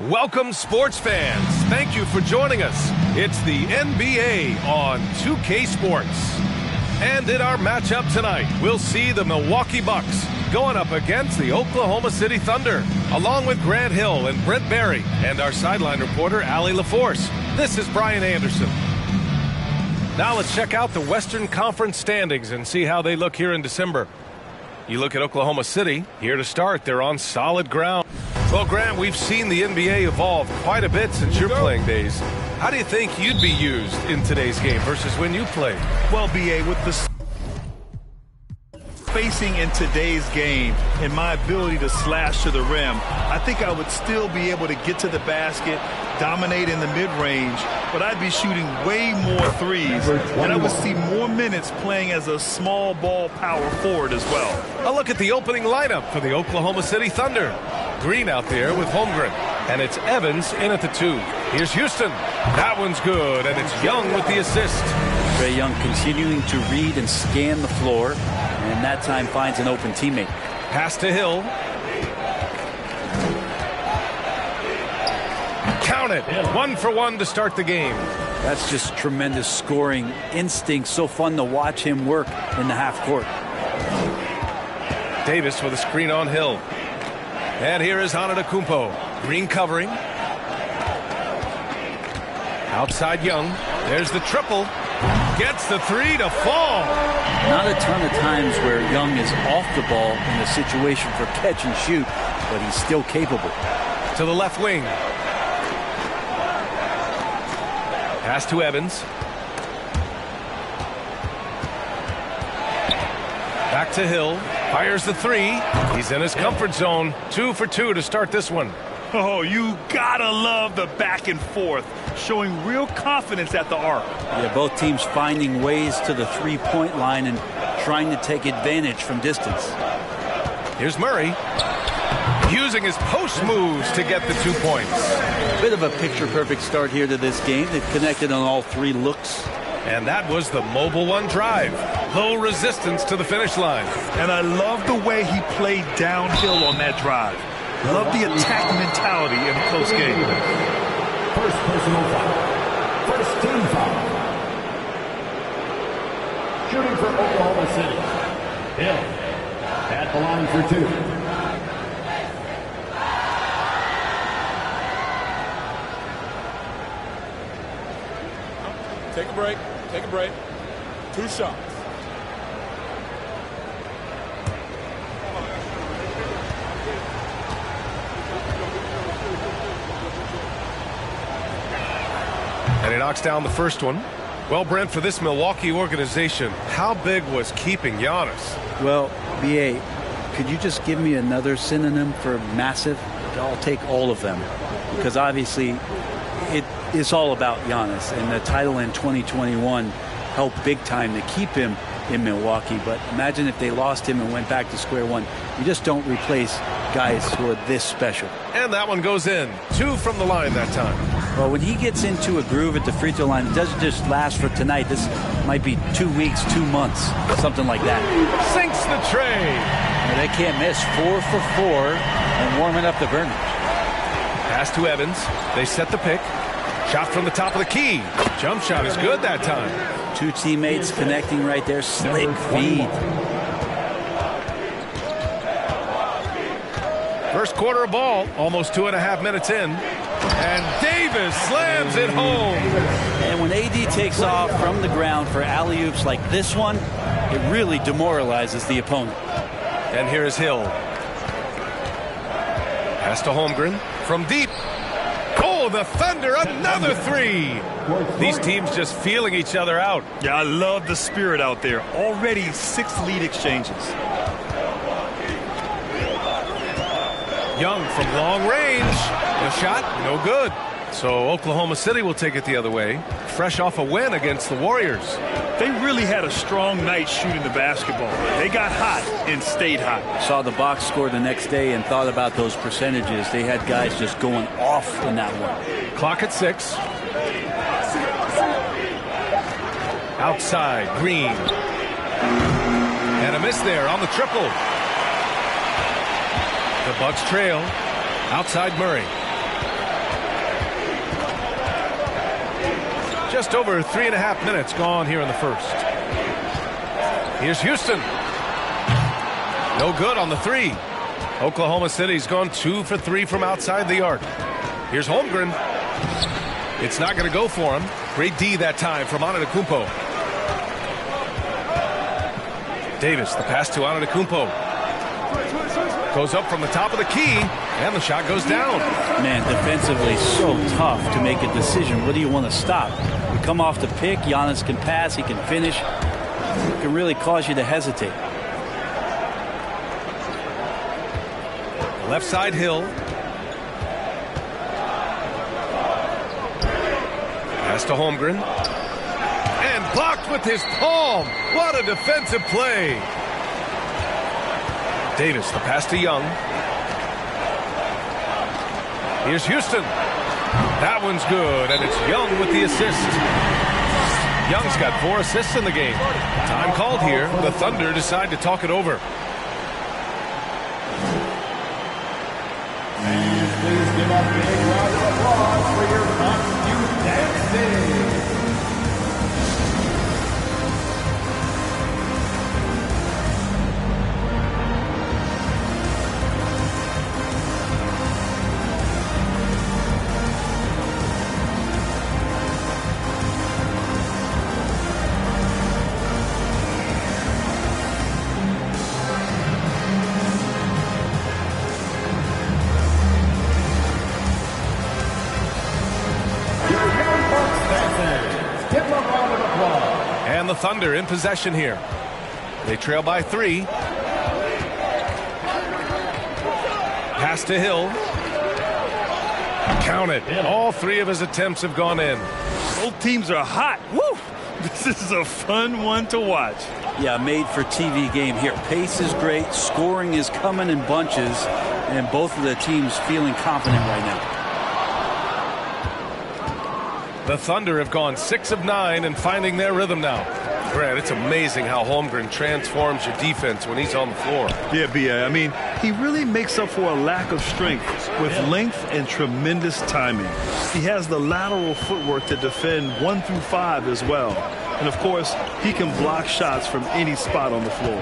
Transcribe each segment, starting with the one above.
Welcome, sports fans. Thank you for joining us. It's the NBA on 2K Sports. And in our matchup tonight, we'll see the Milwaukee Bucks going up against the Oklahoma City Thunder, along with Grant Hill and Brent Barry, and our sideline reporter, Allie LaForce. This is Brian Anderson. Now let's check out the Western Conference standings and see how they look here in December. You look at Oklahoma City. Here to start, they're on solid ground. Well, Grant, we've seen the NBA evolve quite a bit since your playing days. How do you think you'd be used in today's game versus when you played? Well, B.A., with the spacing in today's game and my ability to slash to the rim, I think I would still be able to get to the basket, dominate in the mid-range, but I'd be shooting way more threes, and I would see more minutes playing as a small ball power forward as well. A look at the opening lineup for the Oklahoma City Thunder. Green out there with Holmgren, and it's Evans in at the 2. Here's Houston. That one's good, and it's Young with the assist. Trae Young continuing to read and scan the floor, and that time finds an open teammate. Pass to Hill. Count it. 1 for 1 to start the game. That's just tremendous scoring instinct. So fun to watch him work in the half court. Davis with a screen on Hill. And here is Antetokounmpo. Green covering. Outside Young. There's the triple. Gets the 3 to fall. Not a ton of times where Young is off the ball in a situation for catch and shoot, but he's still capable. To the left wing. Pass to Evans. Back to Hill. Fires the 3. He's in his comfort zone. 2 for 2 to start this one. Oh, you gotta love the back and forth, showing real confidence at the arc. Yeah, both teams finding ways to the three-point line and trying to take advantage from distance. Here's Murray. Using his post moves to get the 2 points. Bit of a picture-perfect start here to this game. They've connected on all 3 looks. And that was the Mobile One drive. Low resistance to the finish line. And I love the way he played downhill on that drive. Love the attack mentality in a close game. First personal foul. First team foul. Shooting for Oklahoma City. Hill at the line for 2. Take a break. Take a break. 2 shots. And he knocks down the first one. Well, Brent, for this Milwaukee organization, how big was keeping Giannis? Well, B.A., could you just give me another synonym for massive? I'll take all of them. Because obviously it's all about Giannis, and the title in 2021 helped big time to keep him in Milwaukee. But imagine if they lost him and went back to square one. You just don't replace guys who are this special. And that one goes in. 2 from the line that time. Well, when he gets into a groove at the free throw line, it doesn't just last for tonight. This might be 2 weeks, 2 months, something like that. Sinks the tray. They can't miss. 4 for 4 and warming up the burner. Pass to Evans. They set the pick. Shot from the top of the key. Jump shot is good that time. 2 teammates connecting right there. Slick feed. First quarter of ball. Almost 2.5 minutes in. And Davis slams it home. And when AD takes off from the ground for alley-oops like this one, it really demoralizes the opponent. And here is Hill. Pass to Holmgren from deep. Oh, the Thunder, another 3. These teams just feeling each other out. Yeah, I love the spirit out there. Already 6 lead exchanges. Young from long range. The shot, no good. So Oklahoma City will take it the other way. Fresh off a win against the Warriors. They really had a strong night shooting the basketball. They got hot and stayed hot. Saw the box score the next day and thought about those percentages. They had guys just going off in that one. Clock at 6. Outside, Green. And a miss there on the triple. The Bucks trail. Outside Murray. just over 3.5 minutes gone here in the first. Here's Houston. No good on the three. Oklahoma City's gone 2 for 3 from outside the arc. Here's Holmgren. It's not going to go for him. Great D that time from Antetokounmpo. Davis, the pass to Antetokounmpo. Goes up from the top of the key, and the shot goes down. Man, defensively so tough to make a decision. What do you want to stop? You come off the pick, Giannis can pass, he can finish. It can really cause you to hesitate. Left side, Hill. Pass to Holmgren. And blocked with his palm. What a defensive play. Davis, the pass to Young. Here's Houston. That one's good, and it's Young with the assist. Young's got 4 assists in the game. Time called here. The Thunder decide to talk it over. Please give up a big round of applause for your costume dancing. And the Thunder in possession here. They trail by 3. Pass to Hill. Count it. All 3 of his attempts have gone in. Both teams are hot. Woo! This is a fun one to watch. Yeah, made for TV game here. Pace is great. Scoring is coming in bunches. And both of the teams feeling confident right now. The Thunder have gone 6 of 9 and finding their rhythm now. Brad, it's amazing how Holmgren transforms your defense when he's on the floor. Yeah, B.A. I mean, he really makes up for a lack of strength with length and tremendous timing. He has the lateral footwork to defend 1 through 5 as well. And, of course, he can block shots from any spot on the floor.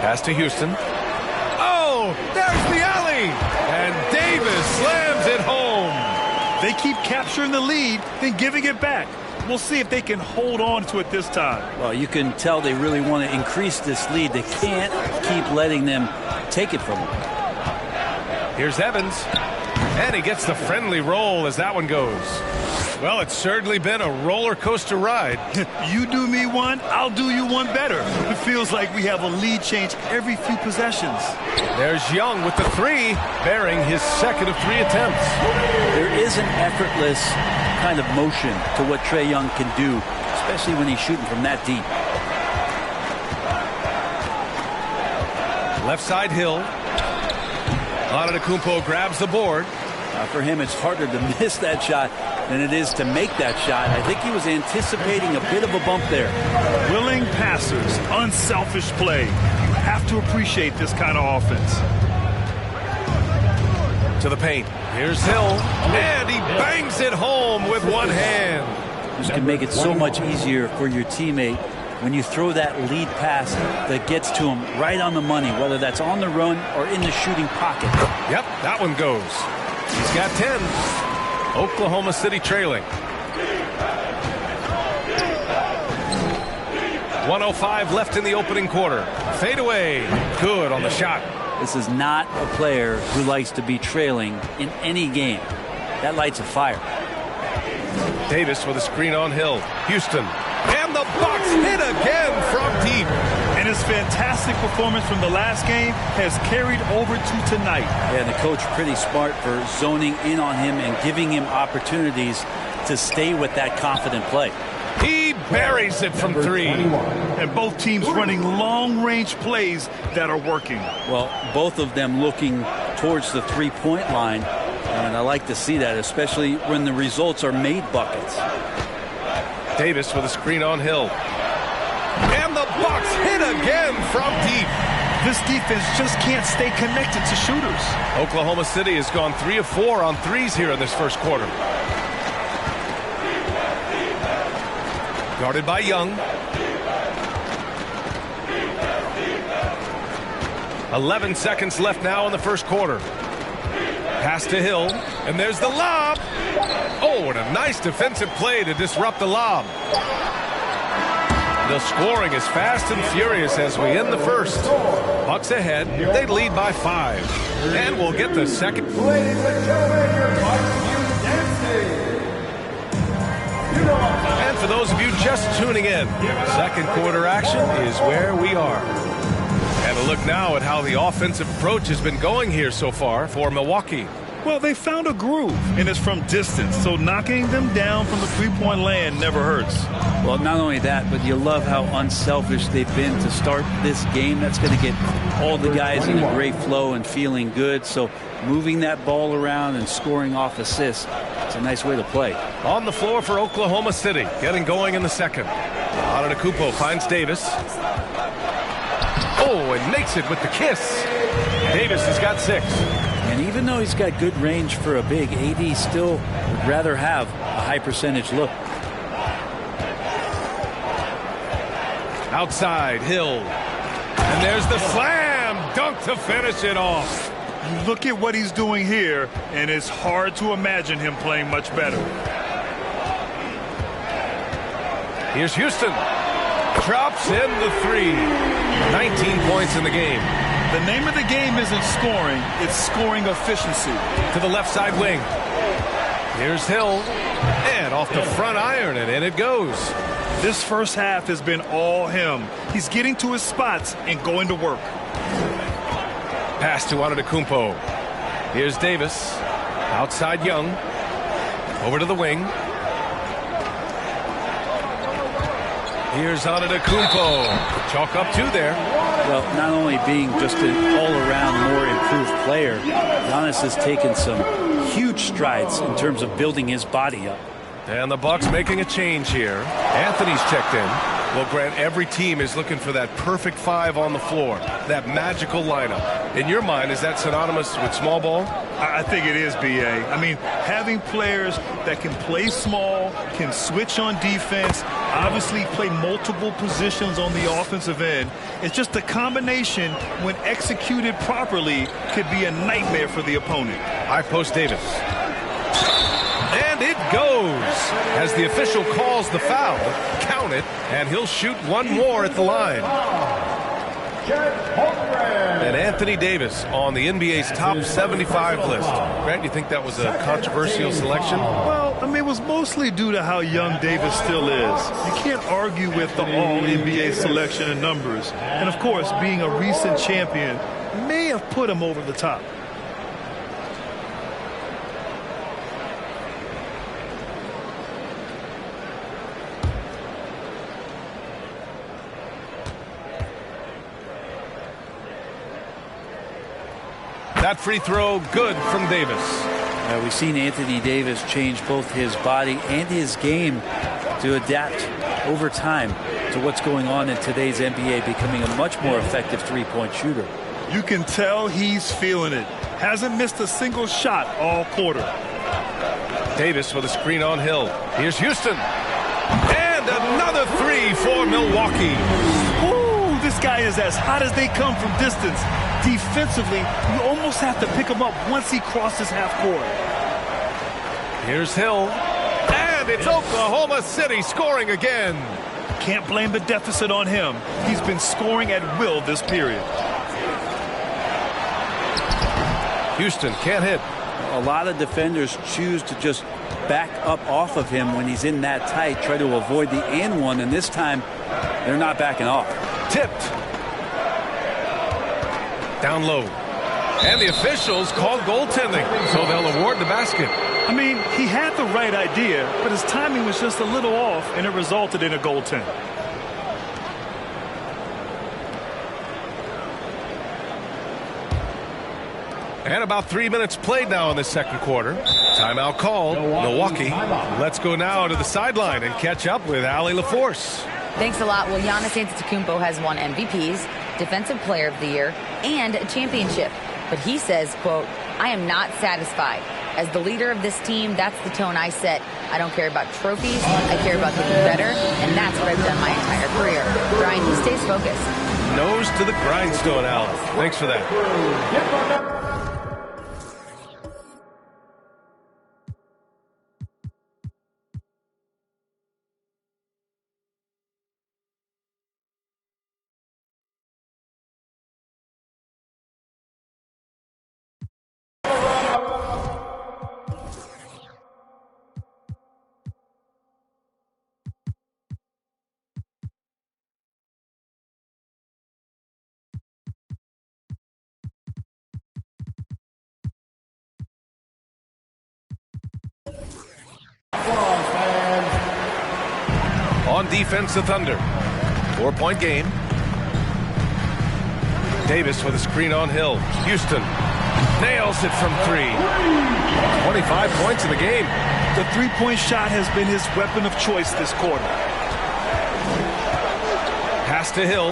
Pass to Houston. Oh, there's the alley! And Davis slams it home. They keep capturing the lead, then giving it back. We'll see if they can hold on to it this time. Well, you can tell they really want to increase this lead. They can't keep letting them take it from them. Here's Evans. And he gets the friendly roll as that one goes. Well, it's certainly been a roller coaster ride. You do me one, I'll do you one better. It feels like we have a lead change every few possessions. There's Young with the 3, bearing his second of 3 attempts. There is an effortless kind of motion to what Trae Young can do, especially when he's shooting from that deep. Left side, Hill. Antetokounmpo grabs the board. For him, it's harder to miss that shot than it is to make that shot. I think he was anticipating a bit of a bump there. Willing passers, unselfish play. You have to appreciate this kind of offense. To the paint. Here's Hill. And he bangs it home with one hand. This can make it so much easier for your teammate when you throw that lead pass that gets to him right on the money, whether that's on the run or in the shooting pocket. Yep, that one goes. He's got 10. Oklahoma City trailing. 1:05 left in the opening quarter. Fade away. Good on the shot. This is not a player who likes to be trailing in any game. That lights a fire. Davis with a screen on Hill. Houston. And the Bucks hit again from deep. And his fantastic performance from the last game has carried over to tonight. Yeah, the coach pretty smart for zoning in on him and giving him opportunities to stay with that confident play. He buries it from 3. And both teams running long-range plays that are working. Well, both of them looking towards the three-point line. And I like to see that, especially when the results are made buckets. Davis with a screen on Hill. And the Bucks hit again from deep. This defense just can't stay connected to shooters. Oklahoma City has gone 3 of 4 on threes here in this first quarter. Guarded by Young. 11 seconds left now in the first quarter. Pass to Hill, and there's the lob. Oh, and a nice defensive play to disrupt the lob. The scoring is fast and furious as we end the first. Bucks ahead. They lead by 5. And we'll get the second. Ladies and gentlemen, your Bucks And for those of you just tuning in, second quarter action is where we are. And a look now at how the offensive approach has been going here so far for Milwaukee. Well, they found a groove, and it's from distance, so knocking them down from the three-point land never hurts. Well, not only that, but you love how unselfish they've been to start this game. That's going to get all the guys in a great flow and feeling good. So moving that ball around and scoring off assists, it's a nice way to play. On the floor for Oklahoma City, getting going in the second. Antetokounmpo finds Davis. Oh, and makes it with the kiss. Davis has got 6. And even though he's got good range for a big, AD still would rather have a high percentage look. Outside, Hill. And there's the slam dunk to finish it off. You look at what he's doing here, and it's hard to imagine him playing much better. Here's Houston. Drops in the 3. 19 points in the game. The name of the game isn't scoring, it's scoring efficiency. To the left side wing. Here's Hill. And off the front iron, and in it goes. This first half has been all him. He's getting to his spots and going to work. Pass to Antetokounmpo. Here's Davis. Outside Young. Over to the wing. Here's Antetokounmpo. Chalk up 2 there. Well, not only being just an all-around more improved player, Giannis has taken some huge strides in terms of building his body up. And the Bucks making a change here. Anthony's checked in. Well, Grant, every team is looking for that perfect 5 on the floor, that magical lineup. In your mind, is that synonymous with small ball? I think it is, B.A. I mean, having players that can play small, can switch on defense, obviously play multiple positions on the offensive end. It's just a combination, when executed properly, could be a nightmare for the opponent. High post Davis. And it goes as the official calls the foul. Count it, and he'll shoot one more at the line. And Anthony Davis on the NBA's top 75 list. Grant, you think that was a controversial selection? Well, I mean, it was mostly due to how young Davis still is. You can't argue with the all-NBA selection and numbers. And, of course, being a recent champion may have put him over the top. That free throw good from Davis. We've seen Anthony Davis change both his body and his game to adapt over time to what's going on in today's NBA, becoming a much more effective three-point shooter. You can tell he's feeling it. Hasn't missed a single shot all quarter. Davis with a screen on Hill. Here's Houston. And another 3 for Milwaukee. Ooh, this guy is as hot as they come from distance. Defensively, you almost have to pick him up once he crosses half court. Here's Hill. And it's Oklahoma City scoring again. Can't blame the deficit on him. He's been scoring at will this period. Houston can't hit. A lot of defenders choose to just back up off of him when he's in that tight, try to avoid the and one, and this time they're not backing off. Tipped. Down low. And the officials called goaltending, so they'll award the basket. I mean, he had the right idea, but his timing was just a little off, and it resulted in a goaltend. And about 3 minutes played now in the second quarter. Timeout called. Milwaukee. Let's go now to the sideline and catch up with Allie LaForce. Thanks a lot. Well, Giannis Antetokounmpo has won MVPs, Defensive Player of the Year, and a championship. But he says, quote, "I am not satisfied. As the leader of this team, that's the tone I set. I don't care about trophies. I care about getting better, and that's what I've done my entire career. Brian, he stays focused. Nose to the grindstone, Al. Thanks for that. On defense, the Thunder. 4-point game. Davis with a screen on Hill. Houston nails it from 3. 25 points in the game. The three-point shot has been his weapon of choice this quarter. Pass to Hill.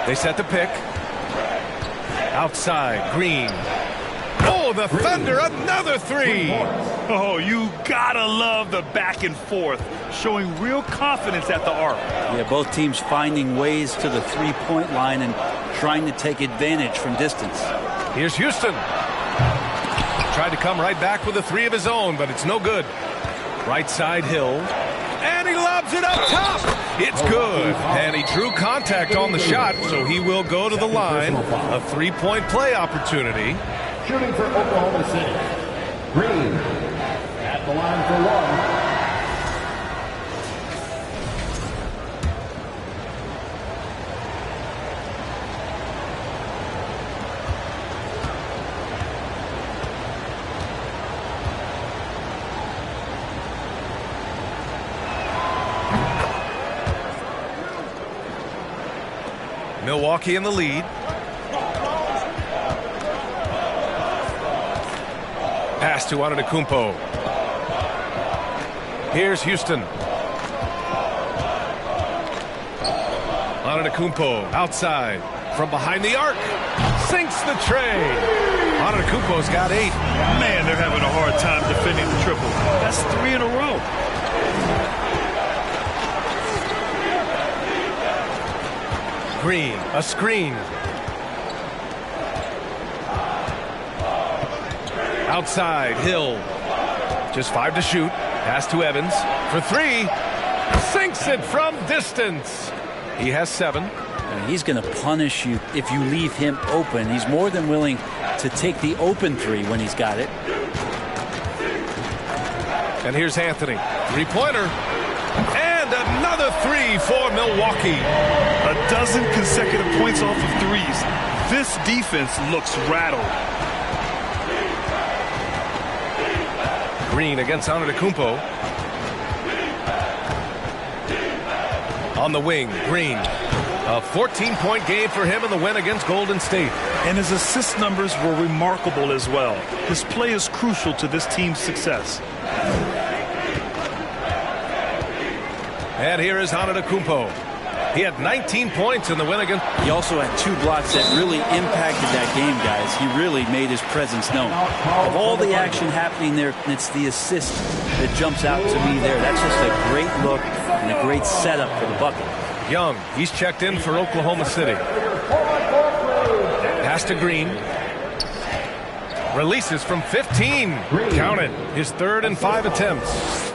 They set the pick. Outside, Green. Oh, the Thunder, another 3. Oh, you gotta love the back and forth, showing real confidence at the arc. Yeah, both teams finding ways to the three-point line and trying to take advantage from distance. Here's Houston. Tried to come right back with a 3 of his own, but it's no good. Right side, Hill. And he lobs it up top. It's good. And he drew contact on the shot, so he will go to the line. A 3-point play opportunity. Shooting for Oklahoma City. Green at the line for 1. Milwaukee in the lead. Pass to Antetokounmpo. Here's Houston. Antetokounmpo outside from behind the arc. Sinks the tray. Antetokounmpo's got 8. Man, they're having a hard time defending the triple. That's 3 in a row. Green, a screen. Outside, Hill. Just 5 to shoot. Pass to Evans for 3. Sinks it from distance. He has 7. And he's going to punish you if you leave him open. He's more than willing to take the open 3 when he's got it. And here's Anthony. 3-pointer. And another 3 for Milwaukee. A dozen consecutive points off of 3s. This defense looks rattled. Green against Antetokounmpo. On the wing, Green. A 14-point game for him in the win against Golden State. And his assist numbers were remarkable as well. His play is crucial to this team's success. And here is Antetokounmpo. He had 19 points in the win against. He also had 2 blocks that really impacted that game, guys. He really made his presence known. Of all the action happening there, it's the assist that jumps out to me there. That's just a great look and a great setup for the bucket. Young, he's checked in for Oklahoma City. Pass to Green. Releases from 15. Count it. His 3rd and 5 attempts.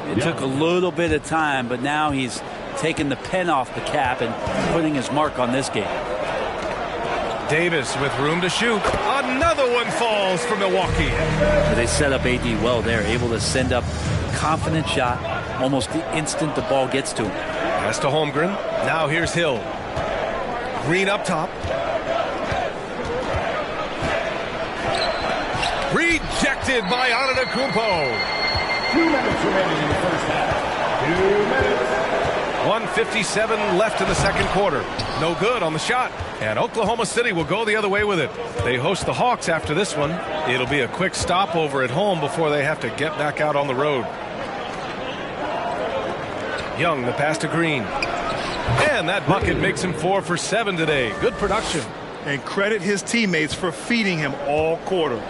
It took a little bit of time, but now he's taking the pen off the cap and putting his mark on this game. Davis with room to shoot. Another one falls for Milwaukee. They set up AD well there, able to send up a confident shot almost the instant the ball gets to him. Pass to Holmgren. Now here's Hill. Green up top. Rejected by Antetokounmpo. 2 minutes remaining in the first half. 2 minutes. 1:57 left in the second quarter. No good on the shot. And Oklahoma City will go the other way with it. They host the Hawks after this one. It'll be a quick stopover at home before they have to get back out on the road. Young, the pass to Green. And that bucket makes him 4 for 7 today. Good production. And credit his teammates for feeding him all quarter.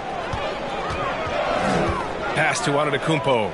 Pass to Antetokounmpo.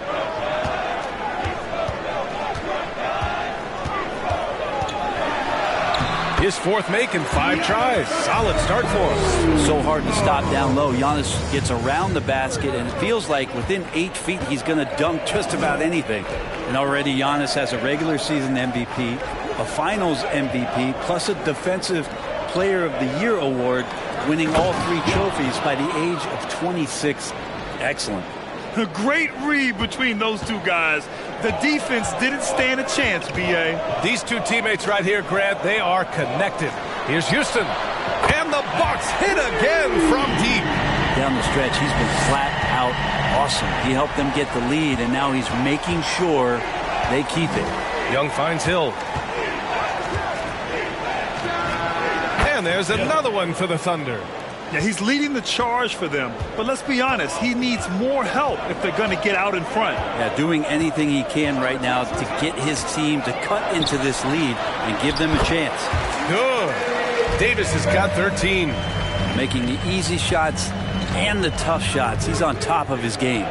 His fourth make in 5 tries. Solid start for him. So hard to stop down low. Giannis gets around the basket, and it feels like within 8 feet he's going to dunk just about anything. And already Giannis has a regular season MVP, a finals MVP, plus a Defensive Player of the Year award, winning all 3 trophies by the age of 26. Excellent. A great read between those two guys. The defense didn't stand a chance, B.A. These two teammates right here, Grant, they are connected. Here's Houston. And the Bucks hit again from deep. Down the stretch, he's been flat out awesome. He helped them get the lead, and now he's making sure they keep it. Young finds Hill. And there's another one for the Thunder. Yeah, he's leading the charge for them. But let's be honest, he needs more help if they're going to get out in front. Yeah, doing anything he can right now to get his team to cut into this lead and give them a chance. Good. Davis has got 13. Making the easy shots and the tough shots. He's on top of his game.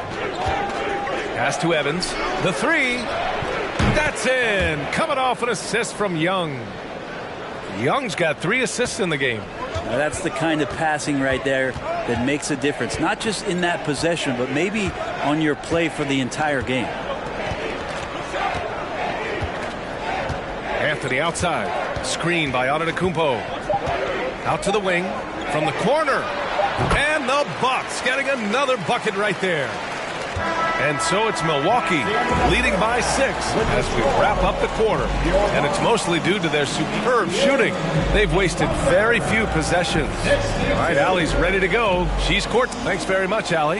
Pass to Evans. The 3. That's in. Coming off an assist from Young. Young's got 3 assists in the game. Now that's the kind of passing right there that makes a difference. Not just in that possession, but maybe on your play for the entire game. Anthony outside. Screen by Antetokounmpo. Out to the wing. From the corner. And the Bucks getting another bucket right there. And so it's Milwaukee leading by 6 as we wrap up the quarter. And it's mostly due to their superb shooting. They've wasted very few possessions. All right, Allie's ready to go. She's court. Thanks very much, Allie.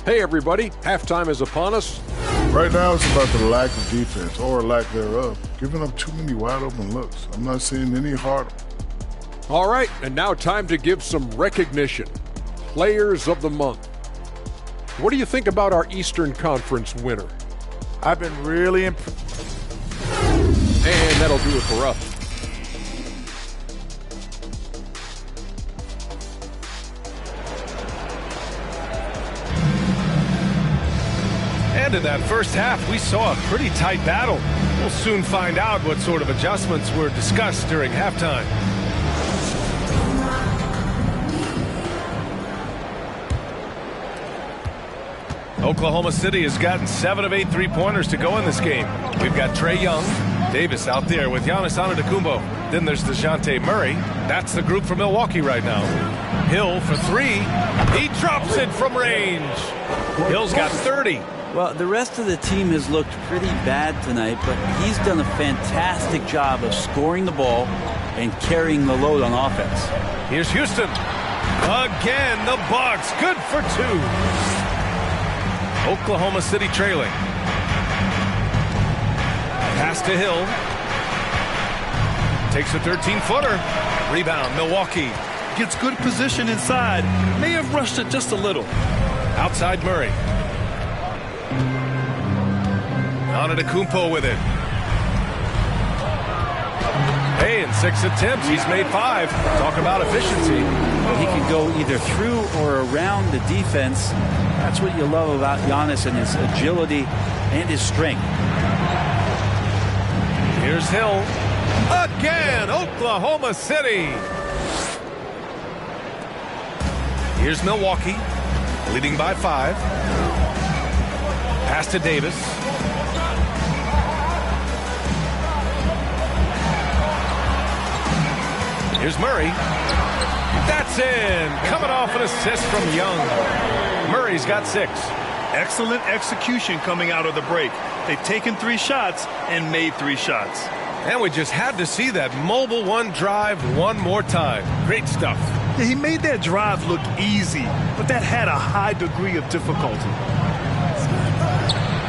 Hey, everybody. Halftime is upon us. Right now, it's about the lack of defense, or lack thereof. Giving up too many wide-open looks. I'm not seeing any heart. All right, and now time to give some recognition. Players of the Month. What do you think about our Eastern Conference winner? I've been really impressed. And that'll do it for us. And in that first half, we saw a pretty tight battle. We'll soon find out what sort of adjustments were discussed during halftime. Oklahoma City has gotten 7 of 8 3-pointers to go in this game. We've got Trae Young, Davis out there with Giannis Antetokounmpo. Then there's DeJounte Murray. That's the group for Milwaukee right now. Hill for 3. He drops it from range. Hill's got 30. Well, the rest of the team has looked pretty bad tonight, but he's done a fantastic job of scoring the ball and carrying the load on offense. Here's Houston. Again, the Bucks. Good for 2. Oklahoma City trailing. Pass to Hill. Takes a 13-footer. Rebound, Milwaukee. Gets good position inside. May have rushed it just a little. Outside Murray. Antetokounmpo with it. Hey, in 6 attempts, he's made 5. Talk about efficiency. He can go either through or around the defense. That's what you love about Giannis and his agility and his strength. Here's Hill. Again, Oklahoma City. Here's Milwaukee, leading by 5. Pass to Davis. Here's Murray. That's in. Coming off an assist from Young. Murray's got 6. Excellent execution coming out of the break. They've taken 3 shots and made 3 shots. And we just had to see that mobile 1 drive one more time. Great stuff. Yeah, he made that drive look easy, but that had a high degree of difficulty.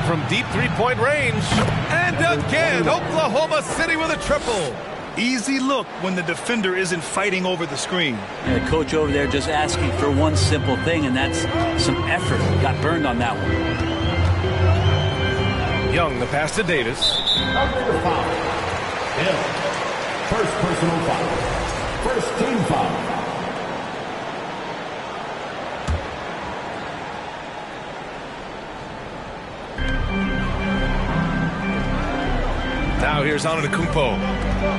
From deep 3-point range. And again, Oklahoma City with a triple. Easy look when the defender isn't fighting over the screen. And the coach over there just asking for one simple thing, and that's some effort. Got burned on that one. Young, the pass to Davis. First personal foul. First team foul. Now here's Antetokounmpo.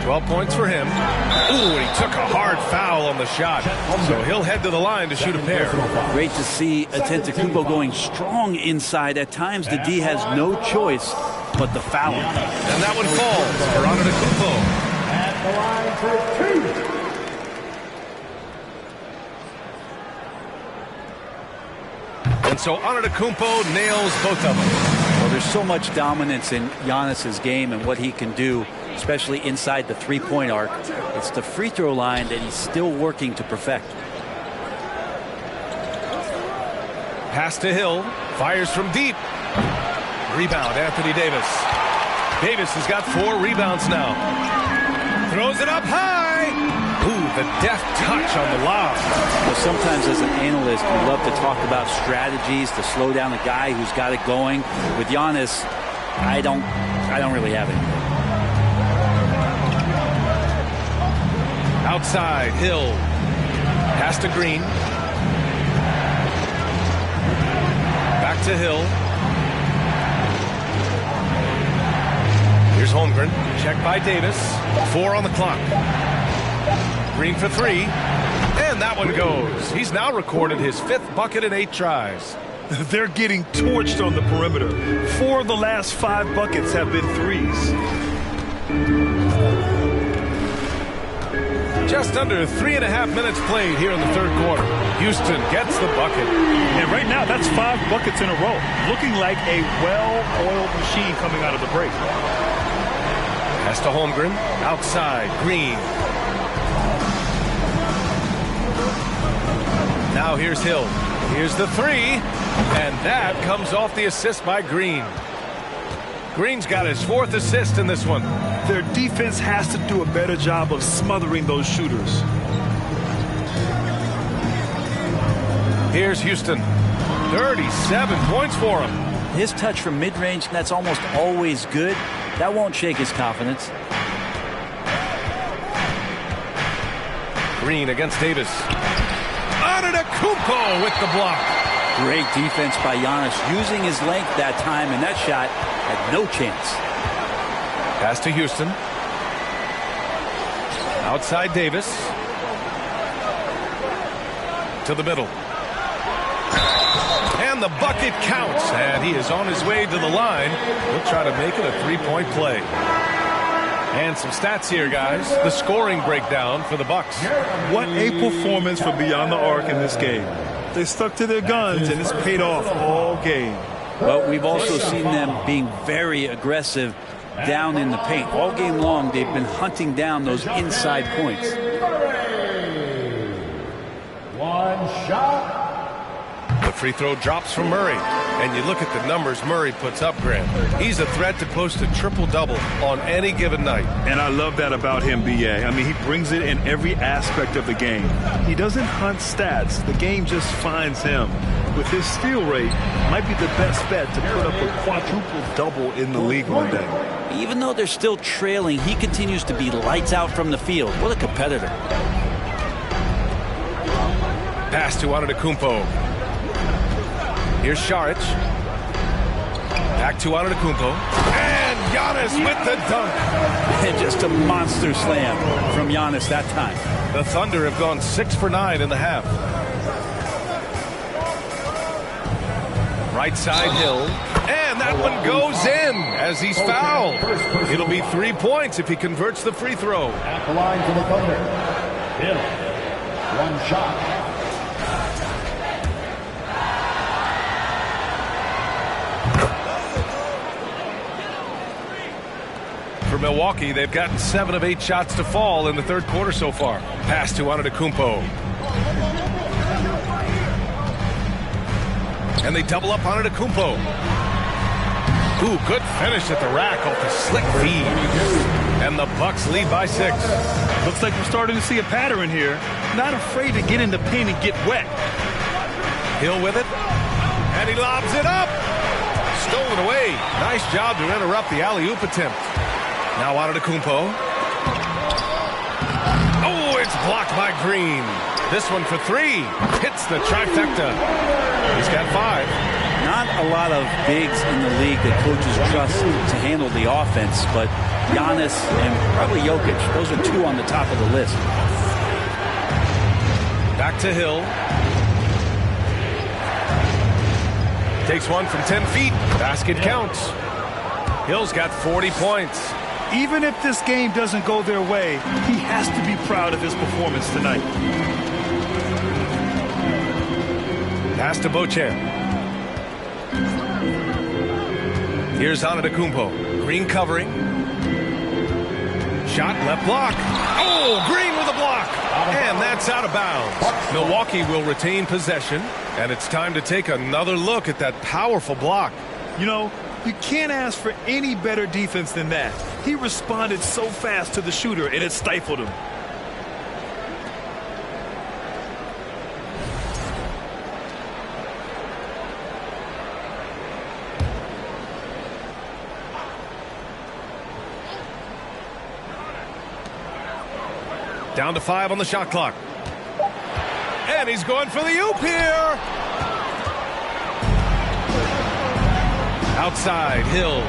12 points for him. Ooh, and he took a hard foul on the shot. So he'll head to the line to shoot a pair. Great to see Antetokounmpo going strong inside. At times, the D has no choice but the foul. And that one falls for Antetokounmpo. At the line for two. And so Antetokounmpo nails both of them. Well, there's so much dominance in Giannis's game and what he can do, especially inside the three-point arc. It's the free throw line that he's still working to perfect. Pass to Hill. Fires from deep. Rebound, Anthony Davis. Davis has got 4 rebounds now. Throws it up high. Ooh, the deft touch on the lob. Well, sometimes as an analyst, we love to talk about strategies to slow down a guy who's got it going. With Giannis, I don't really have it. Outside, Hill. Pass to Green. Back to Hill. Here's Holmgren. Check by Davis. 4 on the clock. Green for 3. And that one goes. He's now recorded his 5th bucket in 8 tries. They're getting torched on the perimeter. 4 of the last 5 buckets have been threes. Just under 3.5 minutes played here in the third quarter. Houston gets the bucket. And right now, that's 5 buckets in a row. Looking like a well-oiled machine coming out of the break. Pass to Holmgren. Outside, Green. Now here's Hill. Here's the 3. And that comes off the assist by Green. Green's got his 4th assist in this one. Their defense has to do a better job of smothering those shooters. Here's Houston. 37 points for him. His touch from mid-range, that's almost always good. That won't shake his confidence. Green against Davis. Antetokounmpo with the block. Great defense by Giannis, using his length that time, and that shot had no chance. Pass to Houston. Outside Davis. To the middle. And the bucket counts, and he is on his way to the line. He'll try to make it a 3-point play. And some stats here, guys. The scoring breakdown for the Bucks. What a performance for Beyond the Arc in this game. They stuck to their guns, and it's paid off all game. Well, we've also seen them being very aggressive down in the paint. All game long, they've been hunting down those inside points. One shot. The free throw drops from Murray. And you look at the numbers Murray puts up, Grant. He's a threat to post a triple-double on any given night. And I love that about him, B.A. I mean, he brings it in every aspect of the game. He doesn't hunt stats. The game just finds him. With his steal rate, might be the best bet to put up a quadruple-double in the league one day. Even though they're still trailing, he continues to be lights out from the field. What a competitor. Pass to Antetokounmpo. Here's Šarić. Back to Antetokounmpo. And Giannis with the dunk. And just a monster slam from Giannis that time. The Thunder have gone 6 for 9 in the half. Right side Hill. And that one goes in as he's fouled. It'll be 3 points if he converts the free throw. At the line for the Thunder. Hill. One shot. For Milwaukee, they've gotten 7 of 8 shots to fall in the third quarter so far. Pass to Antetokounmpo. And they double up Antetokounmpo. Ooh, good finish at the rack off the slick feed. And the Bucks lead by 6. Looks like we're starting to see a pattern here. Not afraid to get in the paint and get wet. Hill with it. And he lobs it up. Stolen away. Nice job to interrupt the alley-oop attempt. Now Antetokounmpo. blocked by Green. This one for 3. Hits the trifecta. He's got 5. Not a lot of bigs in the league that coaches trust to handle the offense, but Giannis and probably Jokic, those are 2 on the top of the list. Back to Hill. Takes one from 10 feet. Basket counts. Hill's got 40 points. Even if this game doesn't go their way, he has to be proud of his performance tonight. Pass to Beauchamp. Here's Antetokounmpo. Green covering. Shot left block. Oh, Green with a block. And that's out of bounds. Milwaukee will retain possession, and it's time to take another look at that powerful block. You know, you can't ask for any better defense than that. He responded so fast to the shooter, and it stifled him. Down to 5 on the shot clock. And he's going for the oop here. Outside, Hill.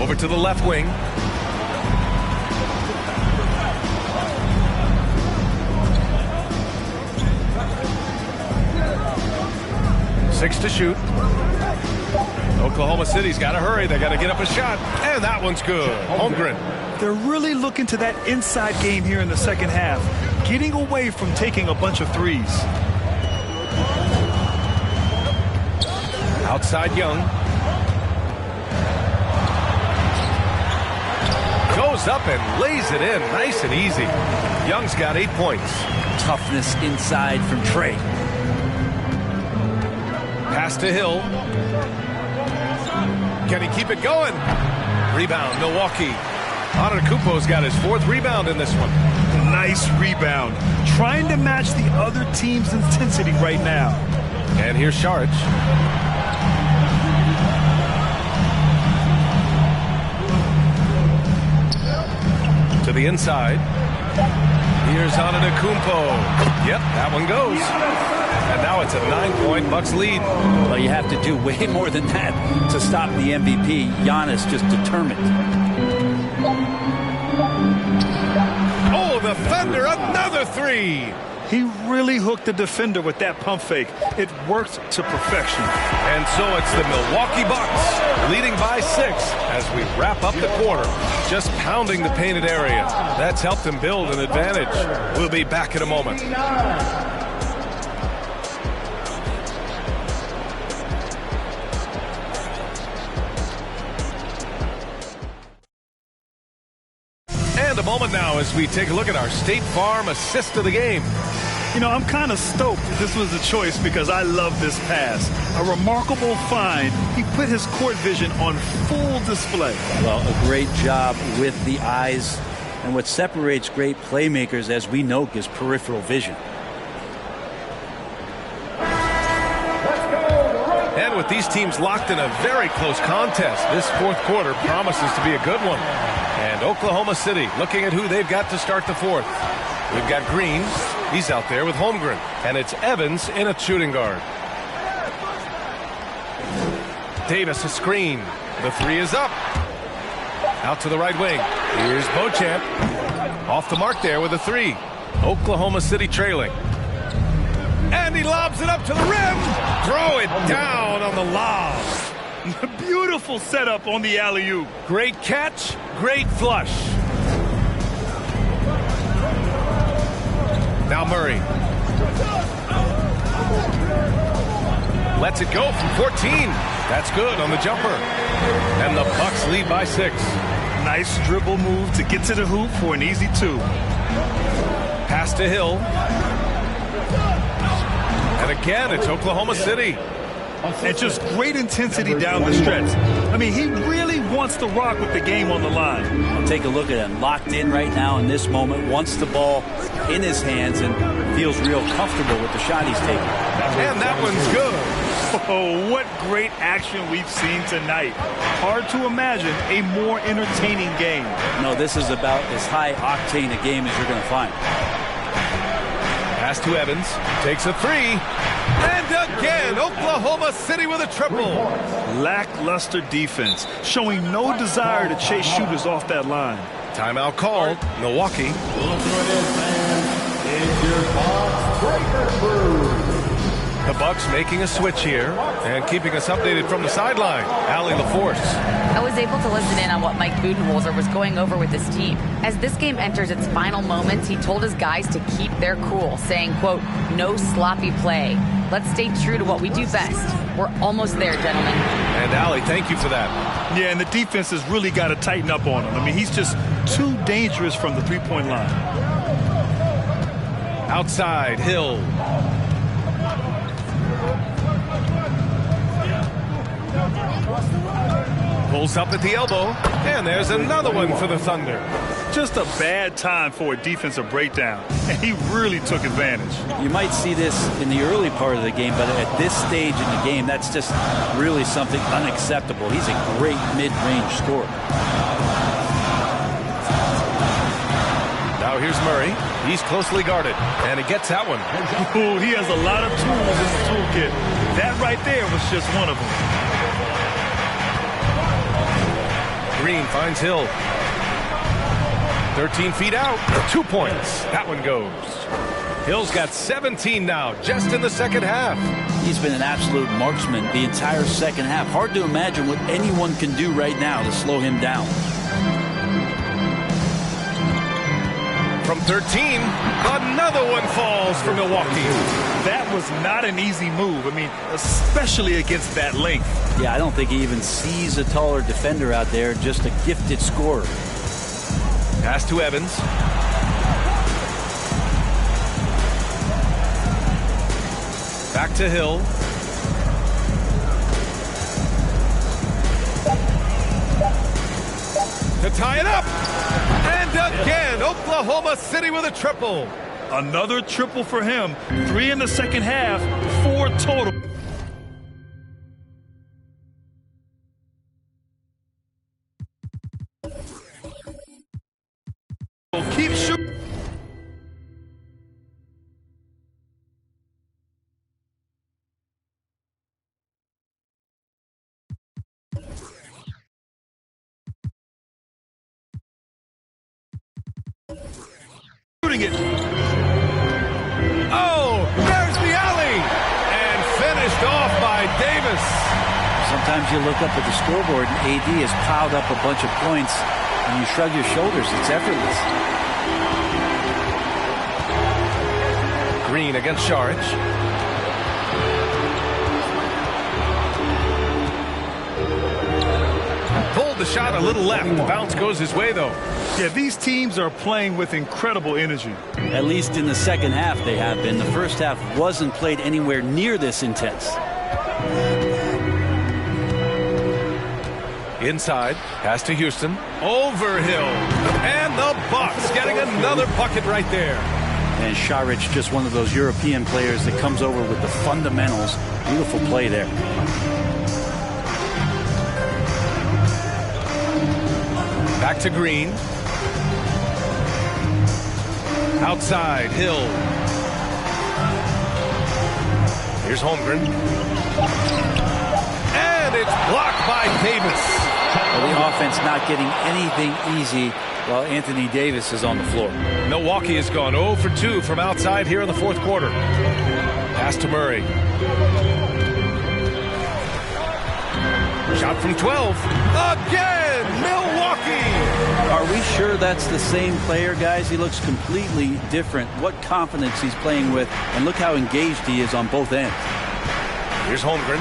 Over to the left wing. Six to shoot. Oklahoma City's got to hurry. They got to get up a shot. And that one's good. Holmgren. They're really looking to that inside game here in the second half, getting away from taking a bunch of threes. Outside Young. Goes up and lays it in nice and easy. Young's got 8 points. Toughness inside from Trey. Pass to Hill. Can he keep it going? Rebound, Milwaukee. Antetokounmpo's got his 4th rebound in this one. Nice rebound. Trying to match the other team's intensity right now. And here's Saric. To the inside. Here's Antetokounmpo. Yep, that one goes. And now it's a 9-point Bucks lead. Well, you have to do way more than that to stop the MVP. Giannis just determined. Oh, the Thunder, another 3. He really hooked the defender with that pump fake. It worked to perfection. And so it's the Milwaukee Bucks leading by 6 as we wrap up the quarter. Just pounding the painted area. That's helped them build an advantage. We'll be back in a moment. And a moment now as we take a look at our State Farm assist of the game. You know, I'm kind of stoked this was a choice because I love this pass. A remarkable find. He put his court vision on full display. Well, a great job with the eyes. And what separates great playmakers, as we know, is peripheral vision. And with these teams locked in a very close contest, this 4th quarter promises to be a good one. And Oklahoma City looking at who they've got to start the 4th. We've got Green. He's out there with Holmgren. And it's Evans in a shooting guard. Davis a screen. The 3 is up. Out to the right wing. Here's Beauchamp. Off the mark there with a 3. Oklahoma City trailing. And he lobs it up to the rim. Throw it down on the lob. Beautiful setup on the alley-oop. Great catch, great flush. Now Murray. Lets it go from 14. That's good on the jumper. And the Bucks lead by 6. Nice dribble move to get to the hoop for an easy 2. Pass to Hill. And again, it's Oklahoma City. And just great intensity down the stretch. I mean, he really wants to rock with the game on the line. I'll take a look at him. Locked in right now in this moment. Wants the ball in his hands and feels real comfortable with the shot he's taking. And that one's good. Oh, what great action we've seen tonight. Hard to imagine a more entertaining game. No, this is about as high-octane a game as you're going to find. Pass to Evans. Takes a three. And again, Oklahoma City with a triple. Lackluster defense, showing no desire to chase shooters off that line. Timeout called. Milwaukee. The Bucks making a switch here and keeping us updated from the sideline. Allie LaForce. I was able to listen in on what Mike Budenholzer was going over with his team. As this game enters its final moments, he told his guys to keep their cool, saying, quote, no sloppy play. Let's stay true to what we do best. We're almost there, gentlemen. And Allie, thank you for that. Yeah, and the defense has really got to tighten up on him. I mean, he's just too dangerous from the three-point line. Outside, Hill. Pulls up at the elbow, and there's another one for the Thunder. Just a bad time for a defensive breakdown, and he really took advantage. You might see this in the early part of the game, but at this stage in the game, that's just really something unacceptable. He's a great mid-range scorer. Now here's Murray. He's closely guarded, and he gets that one. Ooh, he has a lot of tools in his toolkit. That right there was just one of them. Green finds Hill. 13 feet out. 2 points. That one goes. Hill's got 17 now, just in the second half. He's been an absolute marksman the entire second half. Hard to imagine what anyone can do right now to slow him down. From 13, another one falls for Milwaukee. That was not an easy move. I mean, especially against that length. Yeah, I don't think he even sees a taller defender out there, just a gifted scorer. Pass to Evans. Back to Hill. To tie it up. And again, Oklahoma City with a triple. Another triple for him. 3 in the second half, 4 total. Keep shooting. It. Oh, there's the alley. And finished off by Davis. Sometimes you look up at the scoreboard and AD has piled up a bunch of points and you shrug your shoulders. It's effortless. Green against Saric. Pulled the shot a little left. The bounce goes his way, though. Yeah, these teams are playing with incredible energy. At least in the second half they have been. The first half wasn't played anywhere near this intense. Inside, pass to Houston. Over Hill. And the Bucks getting another bucket right there. And Saric, just one of those European players that comes over with the fundamentals. Beautiful play there. Back to Green. Outside, Hill. Here's Holmgren. And it's blocked by Davis. Well, the offense not getting anything easy while Anthony Davis is on the floor. Milwaukee has gone 0 for 2 from outside here in the fourth quarter. Pass to Murray. Shot from 12. Again, Milwaukee. Are we sure that's the same player, guys? He looks completely different. What confidence he's playing with, and look how engaged he is on both ends. Here's Holmgren.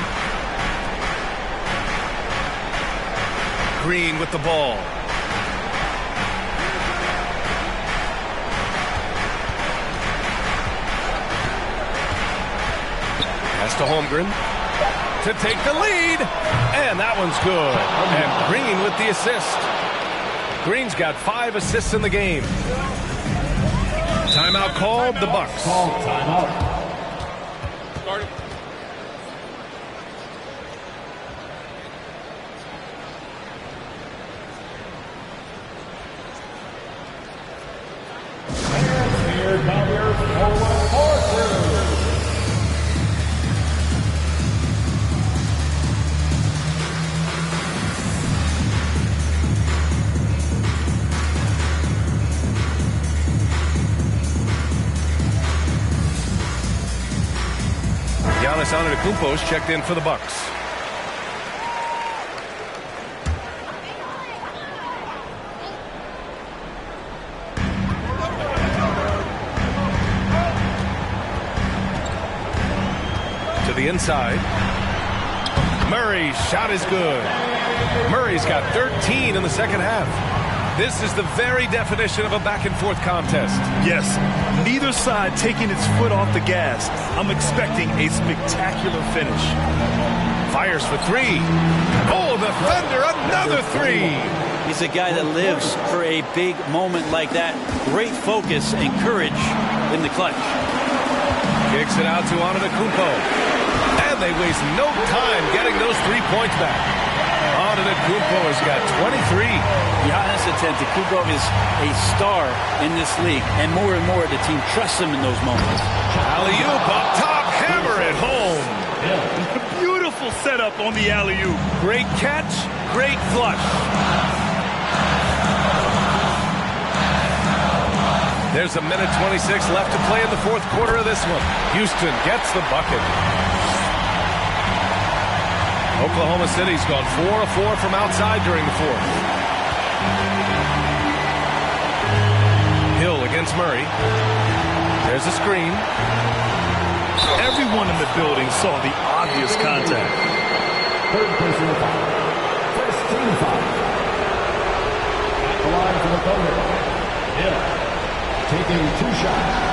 Green with the ball. Pass to Holmgren to take the lead, and that one's good. And Green with the assist. Green's got 5 assists in the game. Timeout called, the Bucks. Call timeout. Here come your forward horses. Giannis Antetokounmpo's checked in for the Bucks. To the inside. Murray's shot is good. Murray's got 13 in the second half. This is the very definition of a back-and-forth contest. Yes, neither side taking its foot off the gas. I'm expecting a spectacular finish. Fires for three. Oh, the Thunder, another three. He's a guy that lives for a big moment like that. Great focus and courage in the clutch. Kicks it out to Antetokounmpo. And they waste no time getting those 3 points back. Antetokounmpo has got 23. Giannis Antetokounmpo is a star in this league, and more the team trusts him in those moments. Alley-oop up top, hammer it home. Beautiful setup on the alley-oop. Great catch, great flush. There's a minute 26 left to play in the fourth quarter of this one. Houston gets the bucket. Oklahoma City's gone 4 of 4 from outside during the fourth. Hill against Murray. There's a screen. Everyone in the building saw the obvious contact. Third personal foul. First team foul. At the line for the Thunder. Hill taking 2 shots.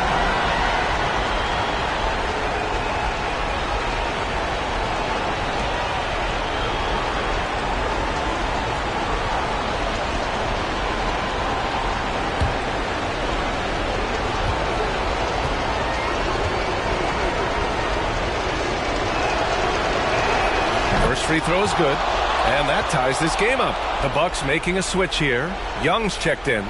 Free throw is good, and that ties this game up. The Bucks making a switch here. Young's checked in.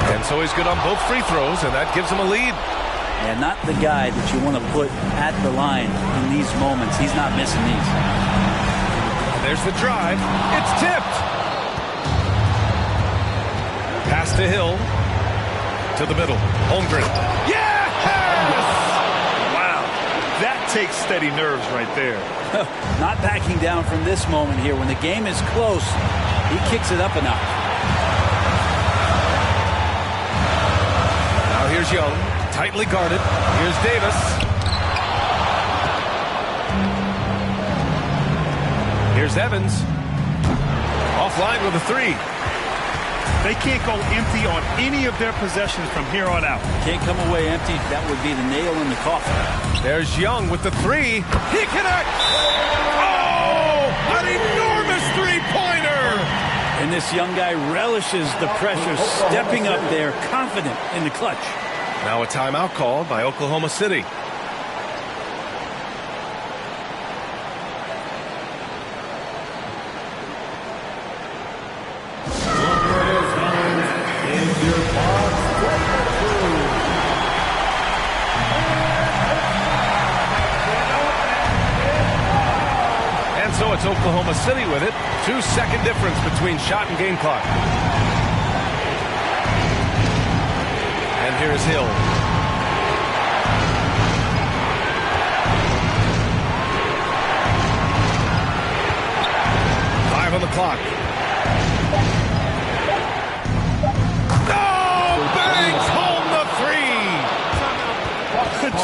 And so he's good on both free throws, and that gives him a lead. And not the guy that you want to put at the line in these moments. He's not missing these. There's the drive. It's tipped. Pass to Hill. To the middle. Holmgren. Yes! Wow. That takes steady nerves right there. Not backing down from this moment here. When the game is close, he kicks it up a notch. Now here's Young. Tightly guarded. Here's Davis. Here's Evans. Offline with a three. They can't go empty on any of their possessions from here on out. Can't come away empty. That would be the nail in the coffin. There's Young with the three. He connects! Oh! An enormous three-pointer! And this young guy relishes the pressure, stepping up there, confident in the clutch. Now a timeout called by Oklahoma City. So it's Oklahoma City with it. 2-second difference between shot and game clock. And here's Hill. Five on the clock. Oh, bangs home the three.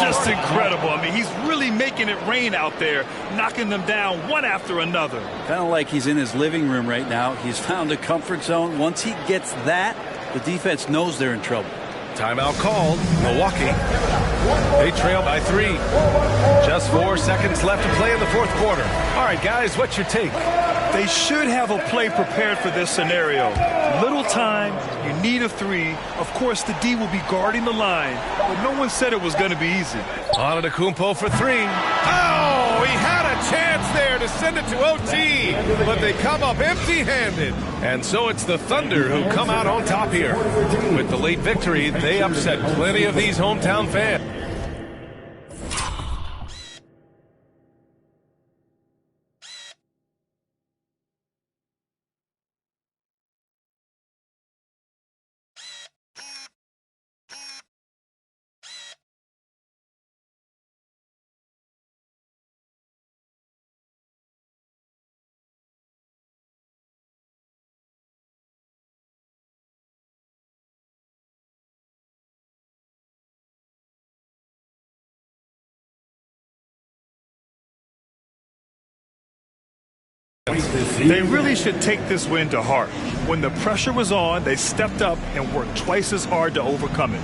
Just incredible. I mean, he's really making it rain out there, knocking them down one after another. Kind of like he's in his living room right now. He's found a comfort zone. Once he gets that, the defense knows they're in trouble. Timeout called. Milwaukee. They trail by 3. Just 4 seconds left to play in the fourth quarter. All right, guys, what's your take? They should have a play prepared for this scenario. Little time, you need a three. Of course, the D will be guarding the line, but no one said it was going to be easy. Antetokounmpo for 3. Oh, he had a chance there to send it to OT, but they come up empty-handed. And so it's the Thunder who come out on top here. With the late victory, they upset plenty of these hometown fans. They really should take this win to heart. When the pressure was on, they stepped up and worked twice as hard to overcome it.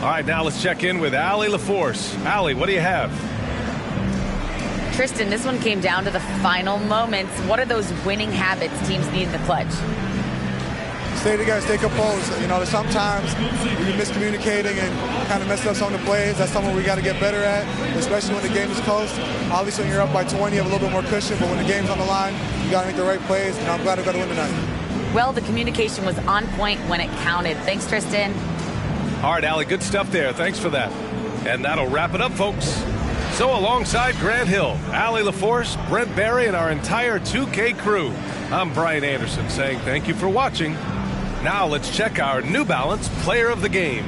All right, now let's check in with Allie LaForce. Allie, what do you have? Tristan, this one came down to the final moments. What are those winning habits teams need in the clutch? Stay together, stay composed. You know, sometimes you're miscommunicating and kind of messing up some of the plays. That's something we got to get better at, especially when the game is close. Obviously, when you're up by 20, you have a little bit more cushion, but when the game's on the line, you got to make the right plays, and I'm glad we're going to win tonight. Well, the communication was on point when it counted. Thanks, Tristan. All right, Allie, good stuff there. Thanks for that. And that'll wrap it up, folks. So alongside Grant Hill, Allie LaForce, Brent Barry, and our entire 2K crew, I'm Brian Anderson saying thank you for watching. Now let's check our New Balance Player of the Game.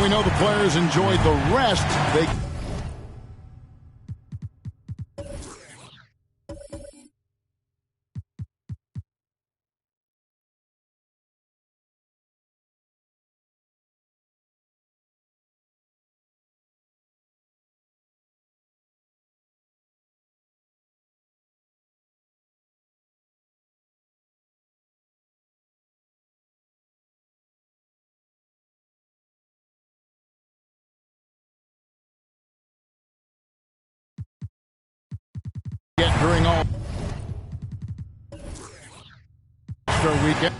We know the players enjoyed the rest. During all weekend.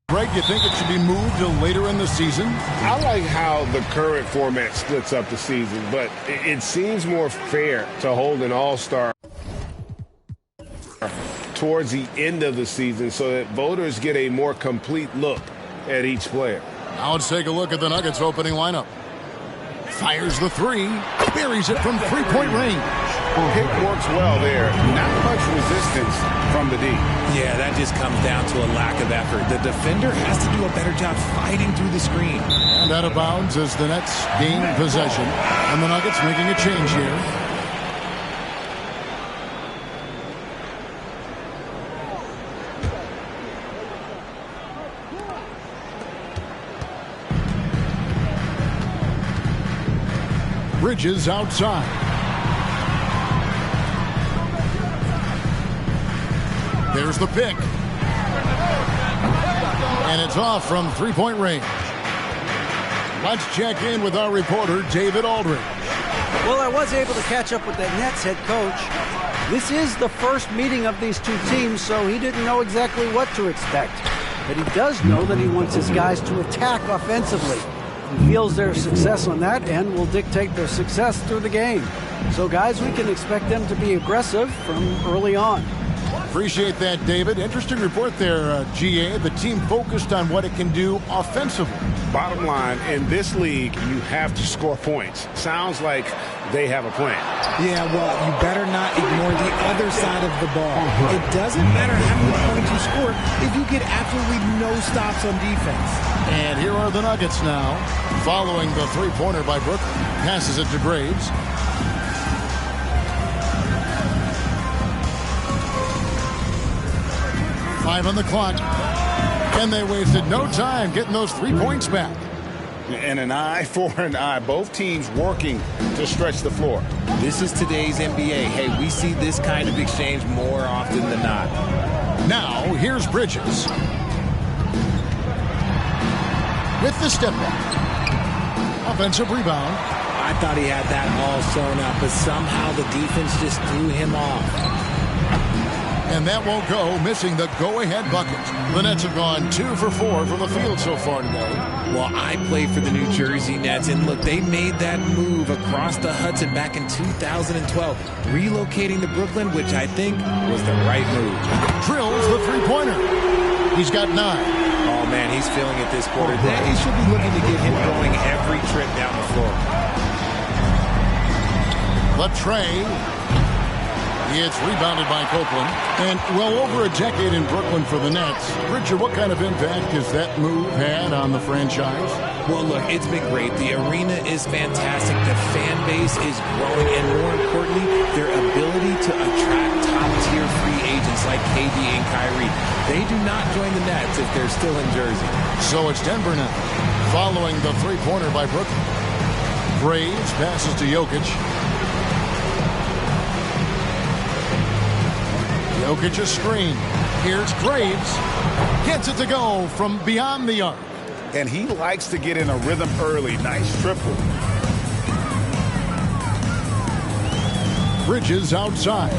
Greg, you think it should be moved to later in the season? I like how the current format splits up the season, but it seems more fair to hold an all-star towards the end of the season so that voters get a more complete look at each player. Now let's take a look at the Nuggets opening lineup. Fires the three, buries it from three-point range. Pick works well there. Not much resistance from the D. Yeah, that just comes down to a lack of effort. The defender has to do a better job fighting through the screen. And out of bounds as the Nets gain possession. And the Nuggets making a change here. Bridges outside. There's the pick. And it's off from three-point range. Let's check in with our reporter, David Aldridge. Well, I was able to catch up with the Nets head coach. This is the first meeting of these two teams, so he didn't know exactly what to expect. But he does know that he wants his guys to attack offensively. He feels their success on that end will dictate their success through the game. So, guys, we can expect them to be aggressive from early on. Appreciate that, David. Interesting report there, GA. The team focused on what it can do offensively. Bottom line, in this league, you have to score points. Sounds like they have a plan. Yeah, well, you better not ignore the other side of the ball. It doesn't matter how many points you score if you get absolutely no stops on defense. And here are the Nuggets now, following the three-pointer by Brooklyn. Passes it to Graves. Five on the clock. And they wasted no time getting those 3 points back. And an eye for an eye. Both teams working to stretch the floor. This is today's NBA. Hey, we see this kind of exchange more often than not. Now, here's Bridges. With the step back. Offensive rebound. I thought he had that all sewn up, but somehow the defense just threw him off. And that won't go, missing the go-ahead bucket. The Nets have gone 2 for 4 from the field so far today. Well, I play for the New Jersey Nets, and look, they made that move across the Hudson back in 2012, relocating to Brooklyn, which I think was the right move. Drills the three-pointer. He's got 9. Oh, man, he's feeling it this quarter. They should be looking to get him going every trip down the floor. Latrey. It's rebounded by Copeland. And well over a decade in Brooklyn for the Nets. Richard, what kind of impact has that move had on the franchise? Well, look, it's been great. The arena is fantastic. The fan base is growing. And more importantly, their ability to attract top-tier free agents like KD and Kyrie. They do not join the Nets if they're still in Jersey. So it's Denver now, following the three-pointer by Brooklyn. Graves passes to Jokic. Jokic a screen. Here's Graves. Gets it to go from beyond the arc. And he likes to get in a rhythm early. Nice triple. Bridges outside.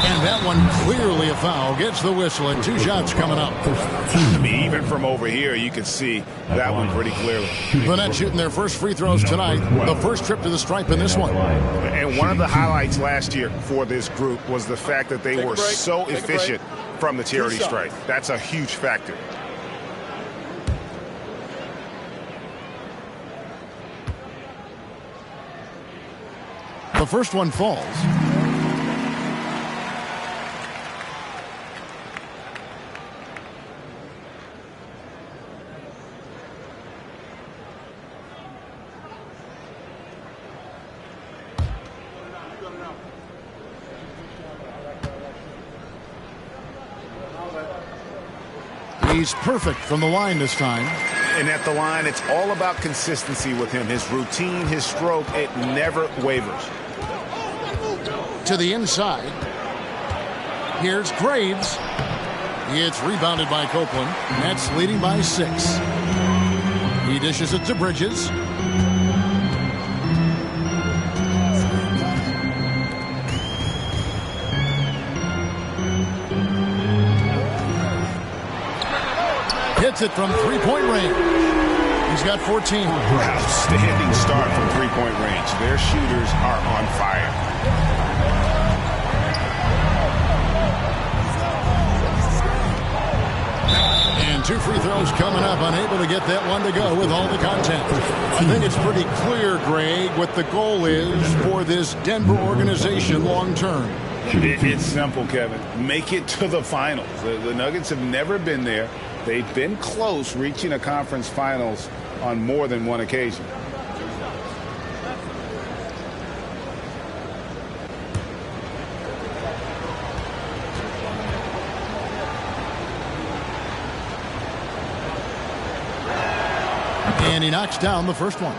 And that one clearly a foul. Gets the whistle and 2 shots coming up. I mean, even from over here, you can see that one pretty clearly. The Nets shooting their first free throws tonight. The first trip to the stripe in this one. And one of the highlights last year for this group was the fact that they were so efficient from the charity stripe. That's a huge factor. The first one falls. He's perfect from the line this time. And at the line, it's all about consistency with him. His routine, his stroke, it never wavers. To the inside. Here's Graves. It's rebounded by Copeland. Nets leading by 6. He dishes it to Bridges. Hits it from three-point range. He's got 14. Outstanding start from three-point range. Their shooters are on fire. And 2 free throws coming up. Unable to get that one to go with all the contact. I think it's pretty clear, Greg, what the goal is for this Denver organization long term. It's simple, Kevin. Make it to the finals. The Nuggets have never been there. They've been close reaching a conference finals on more than one occasion. And he knocks down the first one.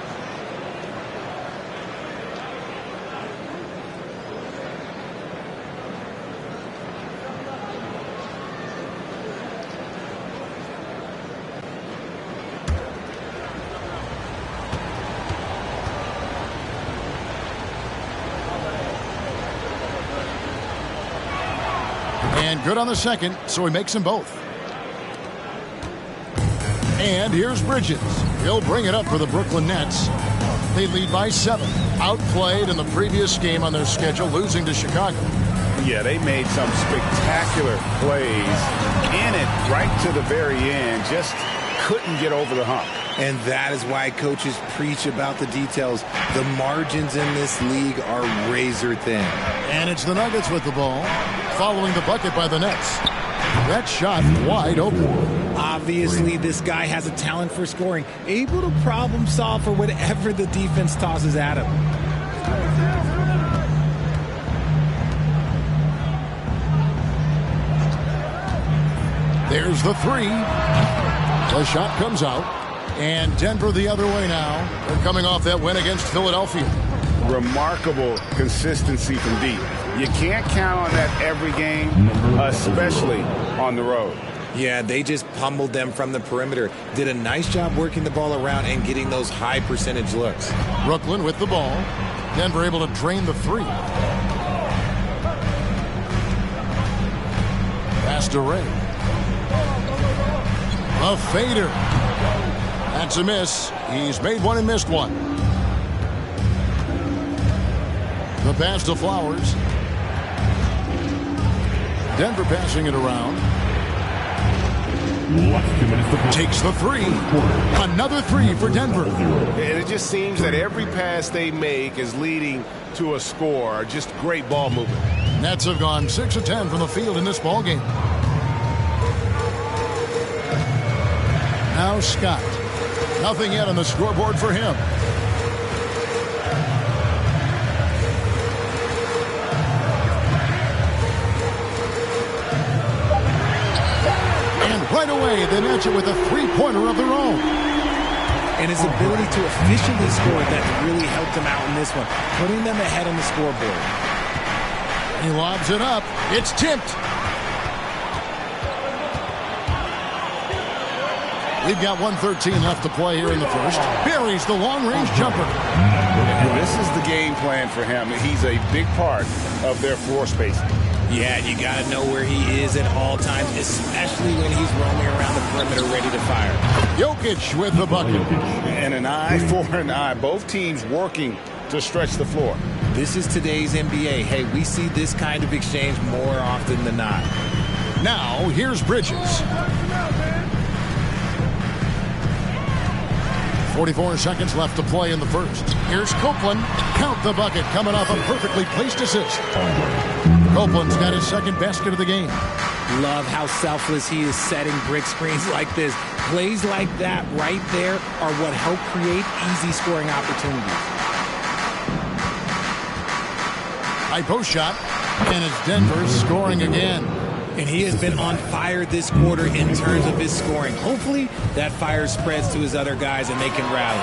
And good on the second, so he makes them both. And here's Bridges. He'll bring it up for the Brooklyn Nets. They lead by 7. Outplayed in the previous game on their schedule, losing to Chicago. Yeah, they made some spectacular plays in it right to the very end. Just couldn't get over the hump. And that is why coaches preach about the details. The margins in this league are razor thin. And it's the Nuggets with the ball, following the bucket by the Nets. That shot wide open. Obviously, this guy has a talent for scoring, able to problem solve for whatever the defense tosses at him. There's the 3. The shot comes out. And Denver the other way now. They're coming off that win against Philadelphia. Remarkable consistency from deep. You can't count on that every game, especially on the road. Yeah, they just pummeled them from the perimeter. Did a nice job working the ball around and getting those high percentage looks. Brooklyn with the ball. Denver able to drain the 3. Pass to Ray. A fader. That's a miss. He's made one and missed one. The pass to Flowers. Denver passing it around. Takes the three. Another three for Denver. And it just seems that every pass they make is leading to a score. Just great ball movement. Nets have gone 6 of 10 from the field in this ball game. Now Scott. Nothing yet on the scoreboard for him. And right away, they match it with a three-pointer of their own. And his ability to efficiently score, that really helped him out in this one, putting them ahead on the scoreboard. He lobs it up. It's tipped. We've got 1:13 left to play here in the first. Buries the long-range jumper. And this is the game plan for him. He's a big part of their floor spacing. Yeah, you got to know where he is at all times, especially when he's roaming around the perimeter ready to fire. Jokic with the bucket. And an eye for an eye. Both teams working to stretch the floor. This is today's NBA. Hey, we see this kind of exchange more often than not. Now, here's Bridges. 44 seconds left to play in the first. Here's Copeland. Count the bucket coming off a perfectly placed assist. Copeland's got his second basket of the game. Love how selfless he is setting brick screens like this. Plays like that right there are what help create easy scoring opportunities. High post shot, and it's Denver scoring again. And he has been on fire this quarter in terms of his scoring. Hopefully that fire spreads to his other guys and they can rally.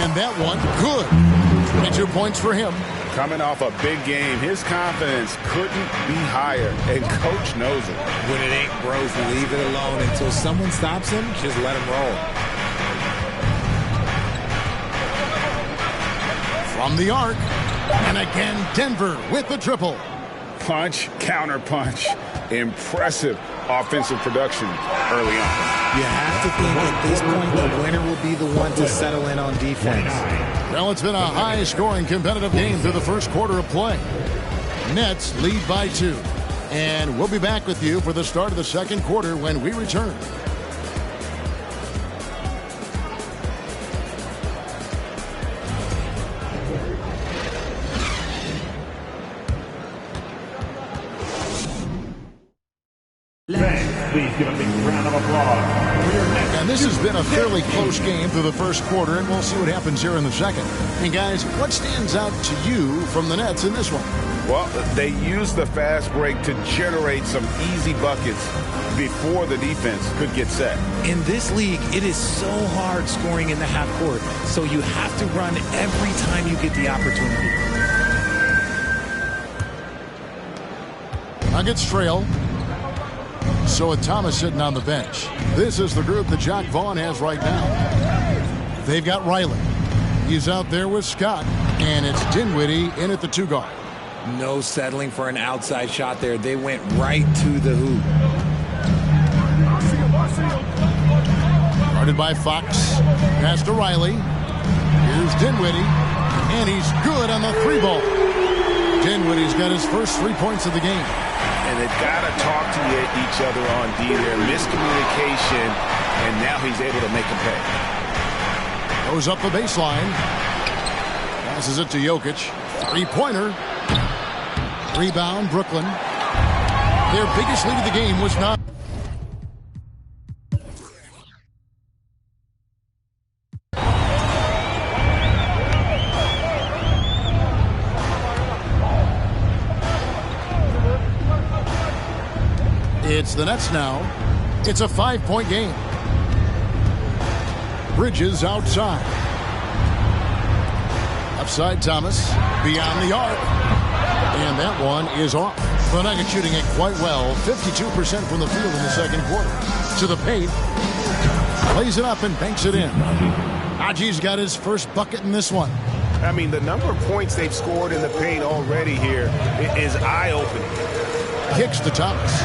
And that one, good. 22 points for him. Coming off a big game, his confidence couldn't be higher, and Coach knows it. When it ain't broke, leave it alone. Until someone stops him, just let him roll. From the arc, and again Denver with the triple. Punch, counter punch. Impressive offensive production early on. You have to think at this point the winner will be the one to settle in on defense. Well, it's been a high-scoring competitive game through the first quarter of play. Nets lead by 2. And we'll be back with you for the start of the second quarter when we return. Please give a big round of applause. And this has been a fairly close game through the first quarter, and we'll see what happens here in the second. And guys, what stands out to you from the Nets in this one? Well, they used the fast break to generate some easy buckets before the defense could get set. In this league, it is so hard scoring in the half court, so you have to run every time you get the opportunity. Nuggets trail. So with Thomas sitting on the bench, this is the group that Jacque Vaughn has right now. They've got Riley. He's out there with Scott, and it's Dinwiddie in at the 2 guard. No settling for an outside shot there. They went right to the hoop. Guarded by Fox. Pass to Riley. Here's Dinwiddie, and he's good on the 3-ball. Dinwiddie's got his first 3 points of the game. And they've got to talk to each other on D there. Miscommunication, and now he's able to make them pay. Goes up the baseline. Passes it to Jokic. 3-pointer. Rebound, Brooklyn. Their biggest lead of the game was not. It's the Nets now. It's a 5-point game. Bridges outside. Upside Thomas. Beyond the arc. And that one is off. The Nuggets shooting it quite well. 52% from the field in the second quarter. To the paint. Plays it up and banks it in. Haji's got his first bucket in this one. I mean, the number of points they've scored in the paint already here is eye-opening. Kicks to Thomas.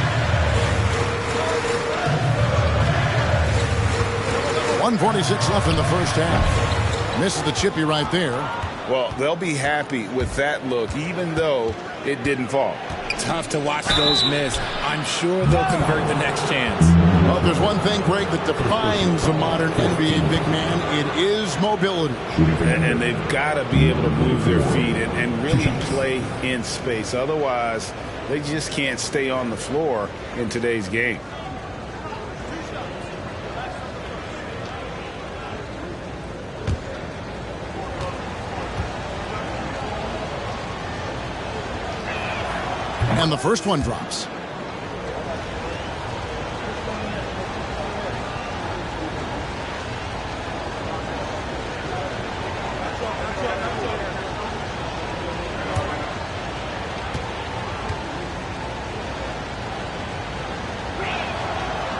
1:46 left in the first half. Misses the chippy right there. Well, they'll be happy with that look, even though it didn't fall. Tough to watch those miss. I'm sure they'll convert the next chance. Well, if there's one thing, Greg, that defines a modern NBA big man, it is mobility. And they've got to be able to move their feet and really play in space. Otherwise, they just can't stay on the floor in today's game. And the first one drops.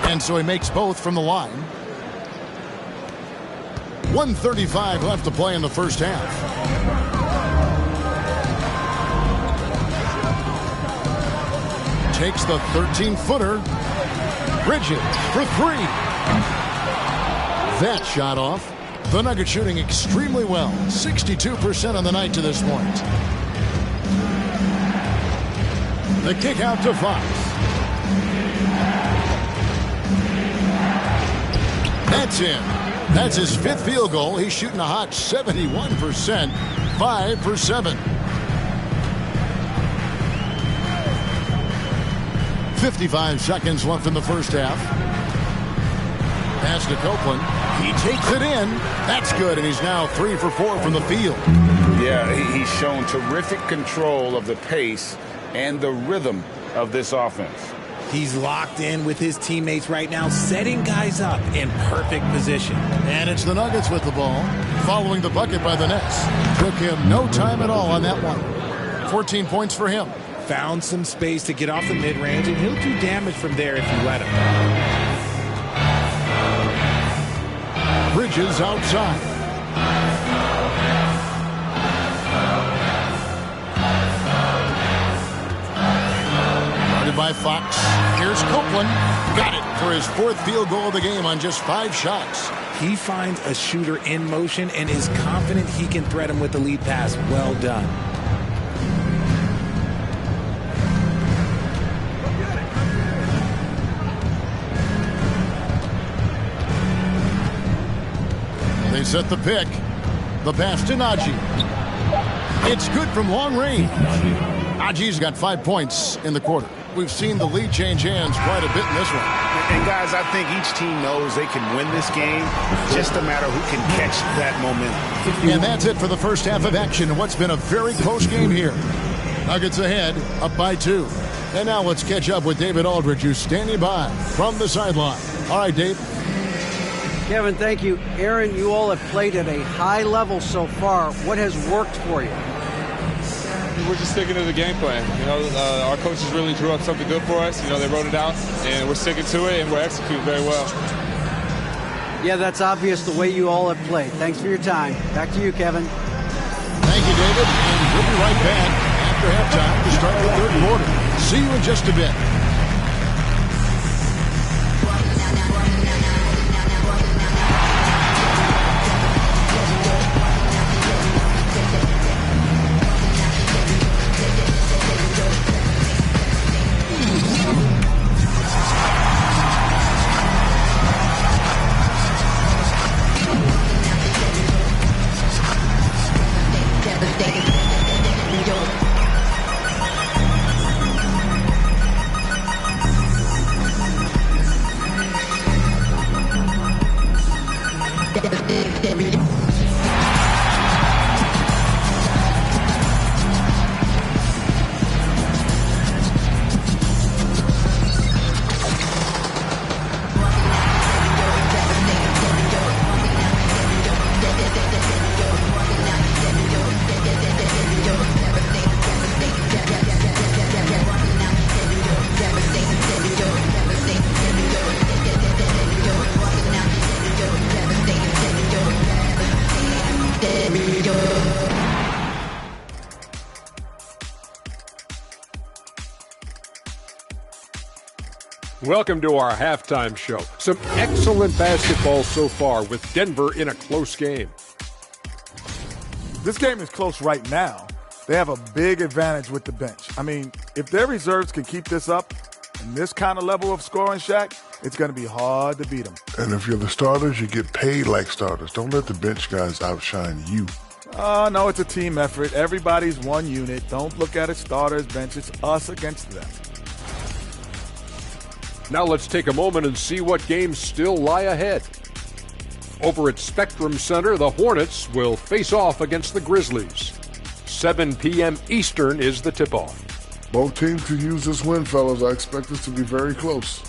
And so he makes both from the line. 1:35 left to play in the first half. Takes the 13-footer. Bridges for three. That shot off. The Nuggets shooting extremely well. 62% on the night to this point. The kick out to Fox. That's in. That's his fifth field goal. He's shooting a hot 71%. 5 for 7. 55 seconds left in the first half. Pass to Copeland. He takes it in. That's good, and he's now 3 for 4 from the field. Yeah, he's shown terrific control of the pace and the rhythm of this offense. He's locked in with his teammates right now, setting guys up in perfect position. And it's the Nuggets with the ball, following the bucket by the Nets. Took him no time at all on that one. 14 points for him. Found some space to get off the mid-range, and he'll do damage from there if you let him. Bridges outside. Guarded by Fox. Here's Copeland. Got it for his 4th field goal of the game on just 5 shots. He finds a shooter in motion and is confident he can thread him with the lead pass. Well done. They set the pick. The pass to Najee. It's good from long range. Najee's got 5 points in the quarter. We've seen the lead change hands quite a bit in this one. And guys, I think each team knows they can win this game. Just a matter who can catch that momentum. And that's it for the first half of action in what's been a very close game here. Nuggets ahead, up by 2. And now let's catch up with David Aldridge, who's standing by from the sideline. All right, Dave. Kevin, thank you. Aaron, you all have played at a high level so far. What has worked for you? We're just sticking to the game plan. You know, our coaches really drew up something good for us. You know, they wrote it out, and we're sticking to it, and we're executing very well. Yeah, that's obvious the way you all have played. Thanks for your time. Back to you, Kevin. Thank you, David. And we'll be right back after halftime to start the third quarter. See you in just a bit. Welcome to our halftime show. Some excellent basketball so far with Denver in a close game. This game is close right now. They have a big advantage with the bench. I mean, if their reserves can keep this up, And this kind of level of scoring, Shaq, it's going to be hard to beat them. And if you're the starters, you get paid like starters. Don't let the bench guys outshine you. No, it's a team effort. Everybody's one unit. Don't look at it starters, bench. It's us against them. Now let's take a moment and see what games still lie ahead. Over at Spectrum Center, the Hornets will face off against the Grizzlies. 7 p.m. Eastern is the tip-off. Both teams could use this win, fellas. I expect this to be very close.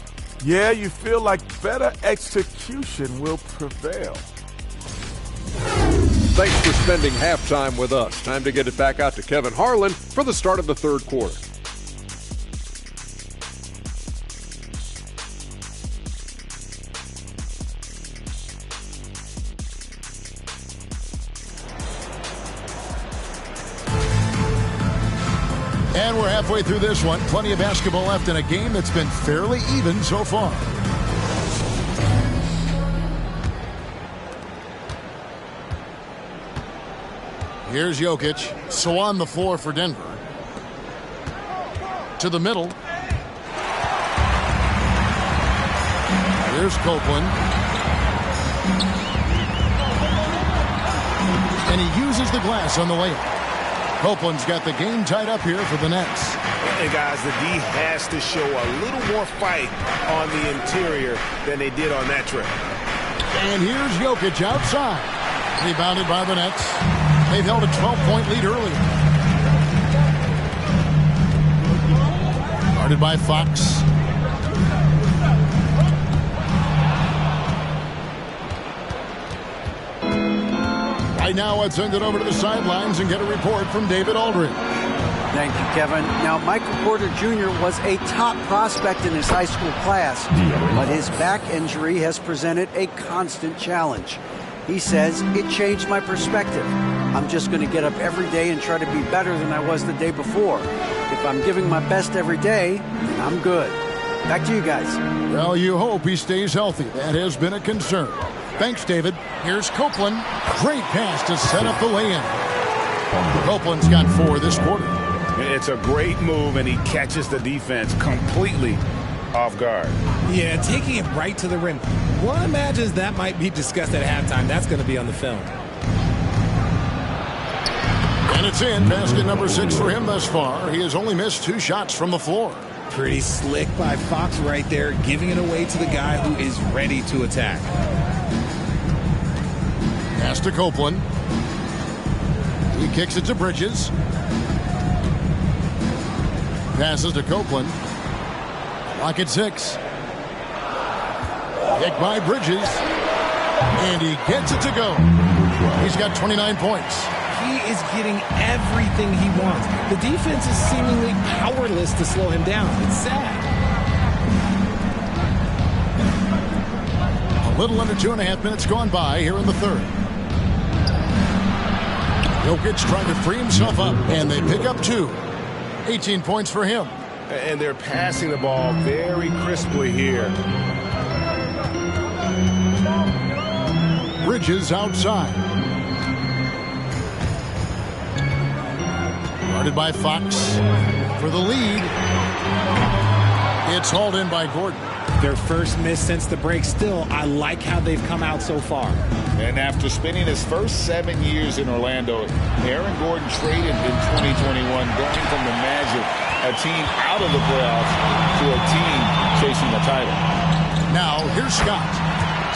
Yeah, you feel like better execution will prevail. Thanks for spending halftime with us. Time to get it back out to Kevin Harlan for the start of the third quarter. And we're halfway through this one. Plenty of basketball left in a game that's been fairly even so far. Here's Jokic. So on the floor for Denver. To the middle. Here's Copeland. And he uses the glass on the layup. Copeland's got the game tied up here for the Nets. And guys, the D has to show a little more fight on the interior than they did on that trip. And here's Jokic outside. Rebounded by the Nets. They've held a 12-point lead earlier. Guarded by Fox. Right now, let's send it over to the sidelines and get a report from David Aldridge. Thank you, Kevin. Now, Michael Porter Jr. was a top prospect in his high school class, but his back injury has presented a constant challenge. He says, it changed my perspective. I'm just going to get up every day and try to be better than I was the day before. If I'm giving my best every day, then I'm good. Back to you guys. Well, you hope he stays healthy. That has been a concern. Thanks, David. Here's Copeland. Great pass to set up the lay-in. Copeland's got 4 this quarter. It's a great move, and he catches the defense completely off guard. Yeah, taking it right to the rim. One imagines that might be discussed at halftime. That's going to be on the film. And it's in. Basket number 6 for him thus far. He has only missed 2 shots from the floor. Pretty slick by Fox right there, giving it away to the guy who is ready to attack. Pass to Copeland. He kicks it to Bridges. Passes to Copeland. Clock at 6. Kick by Bridges. And he gets it to go. He's got 29 points. He is getting everything he wants. The defense is seemingly powerless to slow him down. It's sad. A little under 2.5 minutes gone by here in the third. Jokic trying to free himself up, and they pick up 2. 18 points for him. And they're passing the ball very crisply here. Bridges outside. Guarded by Fox for the lead. It's hauled in by Gordon. Their first miss since the break. Still, I like how they've come out so far. And after spending his first 7 years in Orlando, Aaron Gordon traded in 2021, going from the Magic, a team out of the playoffs, to a team chasing the title. Now, here's Scott.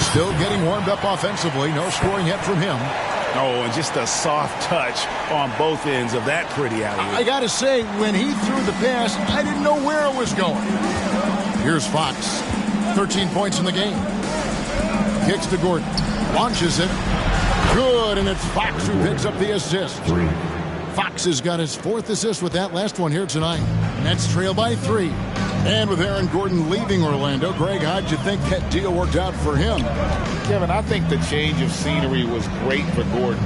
Still getting warmed up offensively. No scoring yet from him. Oh, and just a soft touch on both ends of that pretty alley-oop. I got to say, when he threw the pass, I didn't know where it was going. Here's Fox. 13 points in the game. Kicks to Gordon. Launches it. Good, and it's Fox who picks up the assist. Fox has got his 4th assist with that last one here tonight. Nets trail by 3. And with Aaron Gordon leaving Orlando, Greg, how'd you think that deal worked out for him? Kevin, I think the change of scenery was great for Gordon.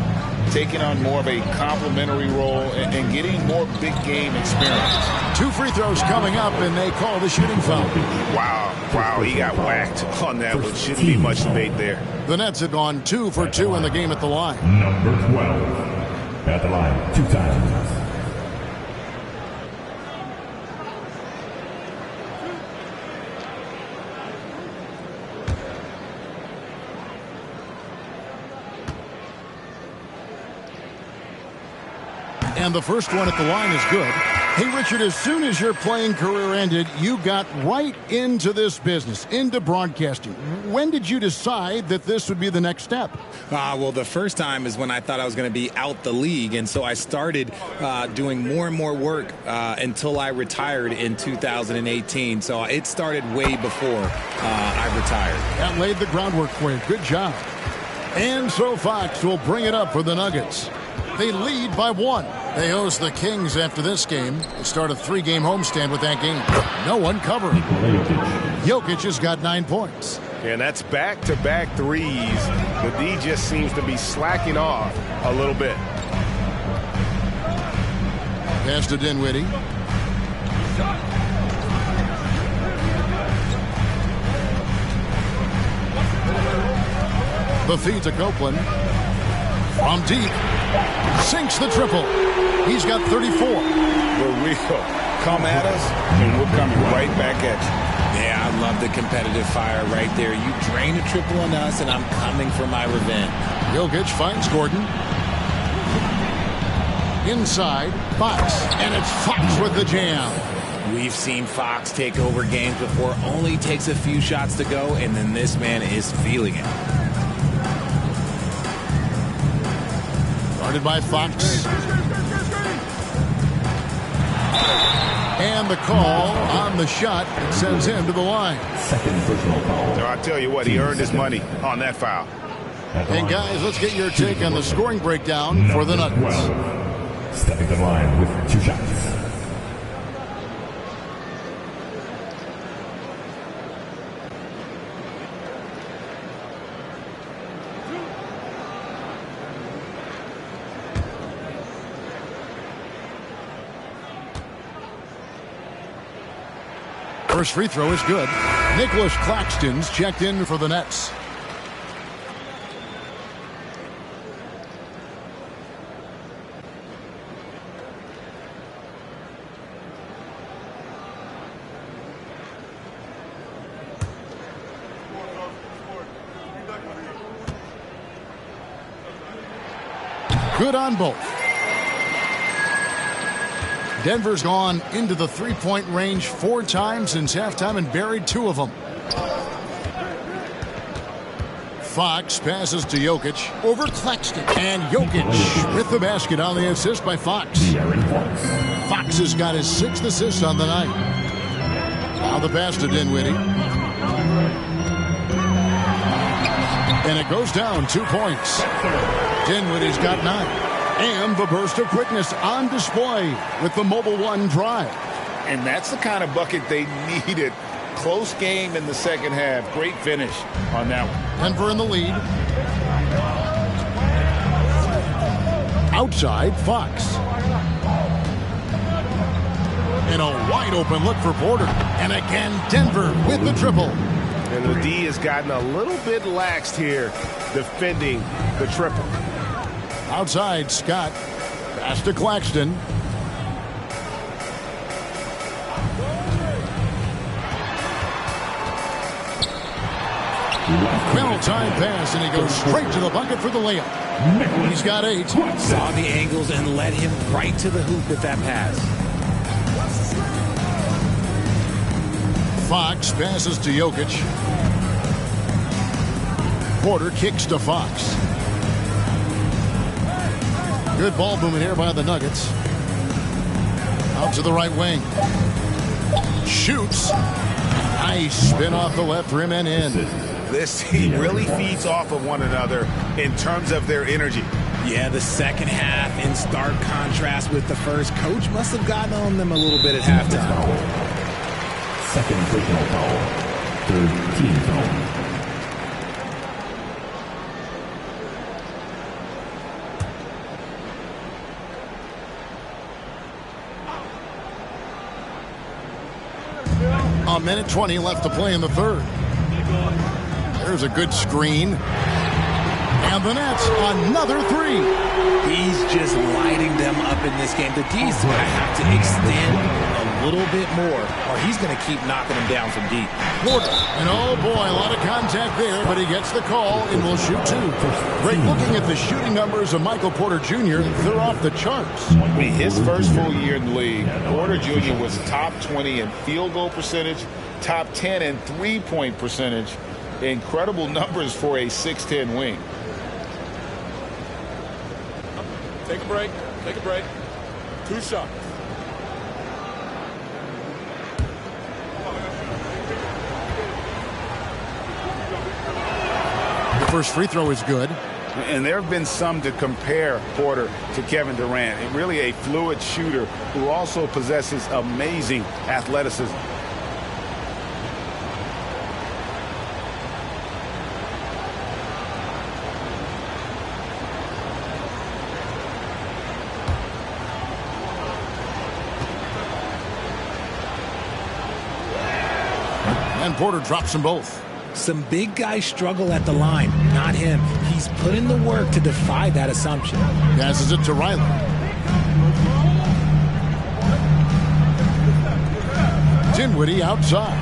Taking on more of a complimentary role and getting more big game experience. 2 free throws coming up, and they call the shooting foul. Wow, he got whacked on that one. Shouldn't be much debate there. The Nets have gone 2 for 2 in the game at the line. Number 12 at the line 2 times. And the first one at the line is good. Hey, Richard, as soon as your playing career ended, you got right into this business, into broadcasting. When did you decide that this would be the next step? Well, the first time is when I thought I was going to be out the league, and so I started doing more and more work until I retired in 2018. So it started way before I retired. That laid the groundwork for you. Good job. And so Fox will bring it up for the Nuggets. They lead by 1. They host the Kings after this game. They start a 3-game homestand with that game. No one covering. Jokic has got 9 points. And that's back-to-back threes. The D just seems to be slacking off a little bit. Pass to Dinwiddie. The feed to Copeland. From deep. Sinks the triple. He's got 34. But we'll come at us, and we're coming right back at you. Yeah, I love the competitive fire right there. You drain a triple on us, and I'm coming for my revenge. Jokic finds Gordon. Inside, Fox. And it's Fox with the jam. We've seen Fox take over games before. Only takes a few shots to go, and then this man is feeling it. Guarded by Fox. And the call on the shot sends him to the line. Second personal foul. So I tell you what, he earned his money on that foul. And guys, let's get your take on the scoring breakdown for the Nuggets. Stepping to the line with 2 shots. First free throw is good. Nicholas Claxton's checked in for the Nets. Good on both. Denver's gone into the three-point range 4 times since halftime and buried 2 of them. Fox passes to Jokic over Claxton. And Jokic with the basket on the assist by Fox. Fox has got his 6th assist on the night. Now the pass to Dinwiddie. And it goes down 2 points. Dinwiddie's got 9. And the burst of quickness on display with the Mobile One drive. And that's the kind of bucket they needed. Close game in the second half. Great finish on that one. Denver in the lead. Outside, Fox. And a wide open look for Porter. And again, Denver with the triple. And the D has gotten a little bit laxed here defending the triple. Outside, Scott. Pass to Claxton. Well-timed pass, and he goes straight to the bucket for the layup. He's got 8. Saw the angles and led him right to the hoop with that pass. Fox passes to Jokic. Porter kicks to Fox. Good ball movement here by the Nuggets. Out to the right wing. Shoots. Nice spin off the left rim and in. This team really feeds off of one another in terms of their energy. Yeah, the second half in stark contrast with the first. Coach must have gotten on them a little bit at halftime. Second personal foul. Third team foul. A minute 20 left to play in the third. There's a good screen. And the Nets, another 3. He's just lighting them up in this game. The D's going to have to extend a little bit more, or he's going to keep knocking him down from deep. Porter, and oh boy, a lot of contact there, but he gets the call and will shoot two. Great looking at the shooting numbers of Michael Porter Jr. They're off the charts. His first full year in the league, Porter Jr. was top 20 in field goal percentage, top 10 in three-point percentage. Incredible numbers for a 6'10 wing. Take a break. Take a break. 2 shots. The first free throw is good. And there have been some to compare Porter to Kevin Durant. And really a fluid shooter who also possesses amazing athleticism. And Porter drops them both. Some big guys struggle at the line, not him. He's put in the work to defy that assumption. Passes it to Riley. Dinwiddie outside.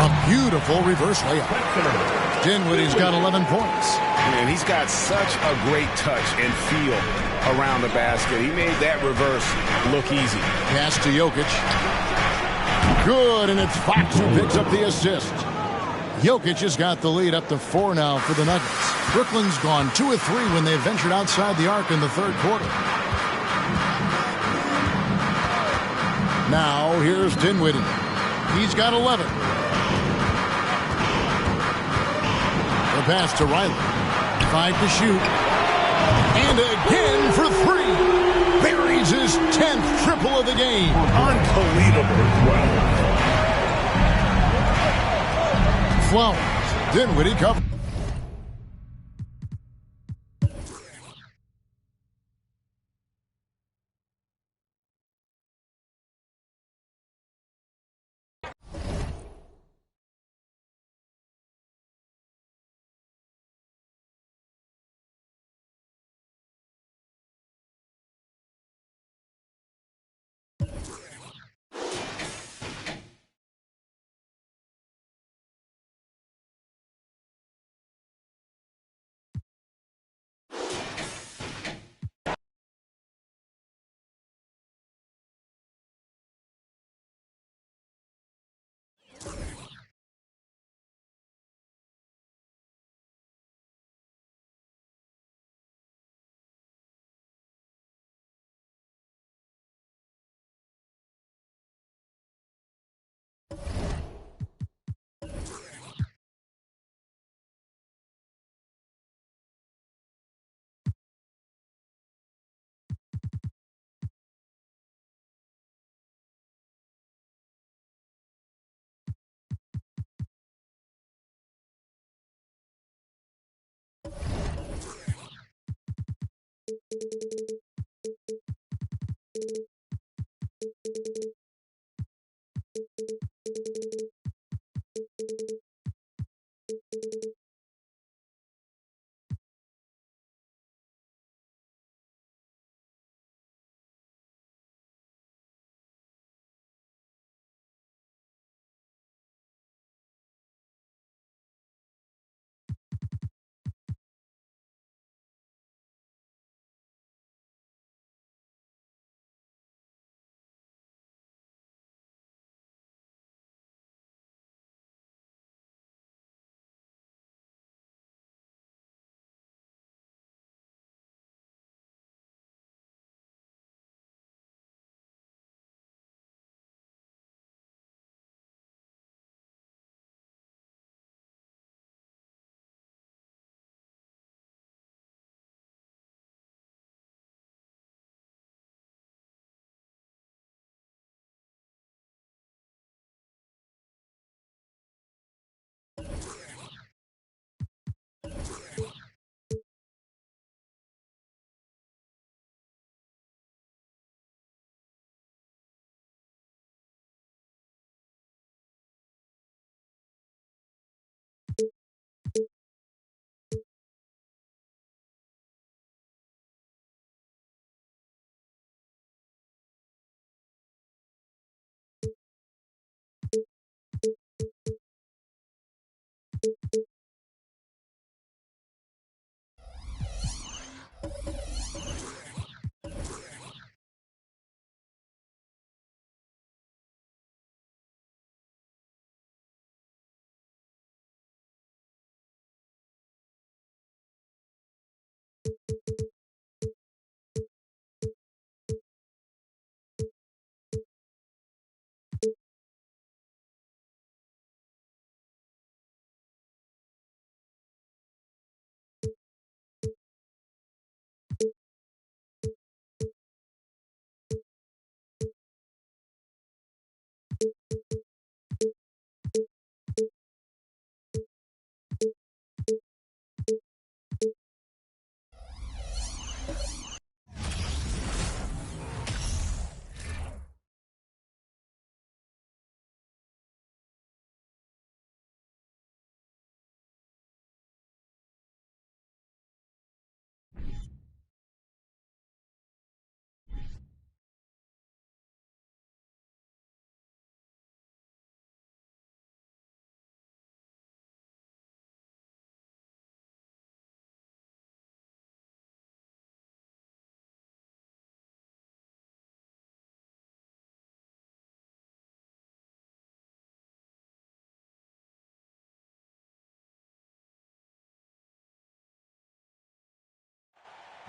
A beautiful reverse layup. Dinwiddie's got 11 points. And he's got such a great touch and feel around the basket. He made that reverse look easy. Pass to Jokic. Good, and it's Fox who picks up the assist. Jokic has got the lead up to 4 now for the Nuggets. Brooklyn's gone 2 of 3 when they ventured outside the arc in the third quarter. Now here's Dinwiddie. He's got 11. The pass to Riley. 5 to shoot. And again for 3. Buries his 10th triple of the game. Unbelievable. Flowers. Dinwiddie covered.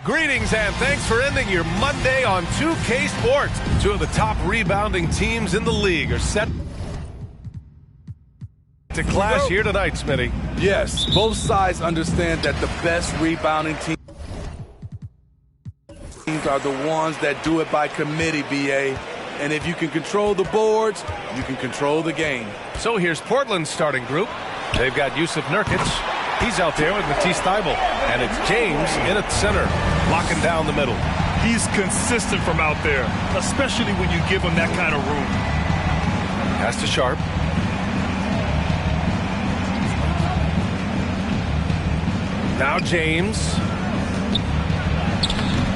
Greetings and thanks for ending your Monday on 2K Sports. Two of the top rebounding teams in the league are set to clash here tonight, Smitty. Yes, both sides understand that the best rebounding teams are the ones that do it by committee, BA. And if you can control the boards, you can control the game. So here's Portland's starting group. They've got Yusuf Nurkic. He's out there with Matisse Thybulle. And it's James in at center, locking down the middle. He's consistent from out there, especially when you give him that kind of room. Pass to Sharp. Now James.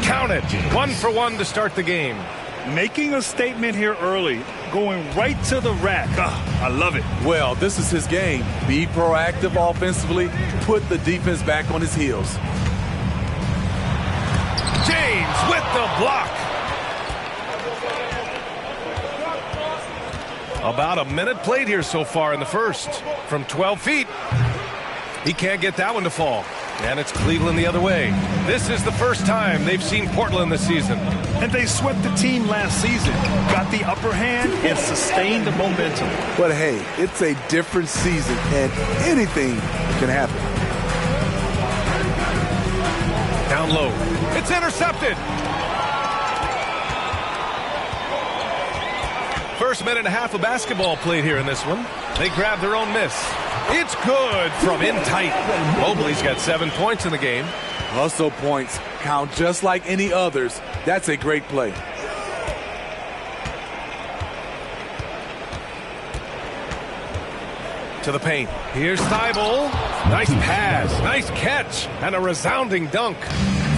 Count it. 1 for 1 to start the game. Making a statement here early, going right to the rack. I love it. Well, this is his game. Be proactive offensively, put the defense back on his heels. James with the block. About a minute played here so far in the first. From 12 feet. He can't get that one to fall. And it's Cleveland the other way. This is the first time they've seen Portland this season. And they swept the team last season. Got the upper hand and sustained the momentum. But hey, it's a different season and anything can happen. Down low. It's intercepted. First minute and a half of basketball played here in this one. They grab their own miss. It's good from in tight. Mobley's got 7 points in the game. Hustle points count just like any others. That's a great play. To the paint. Here's Thybulle. Nice pass, nice catch, and a resounding dunk.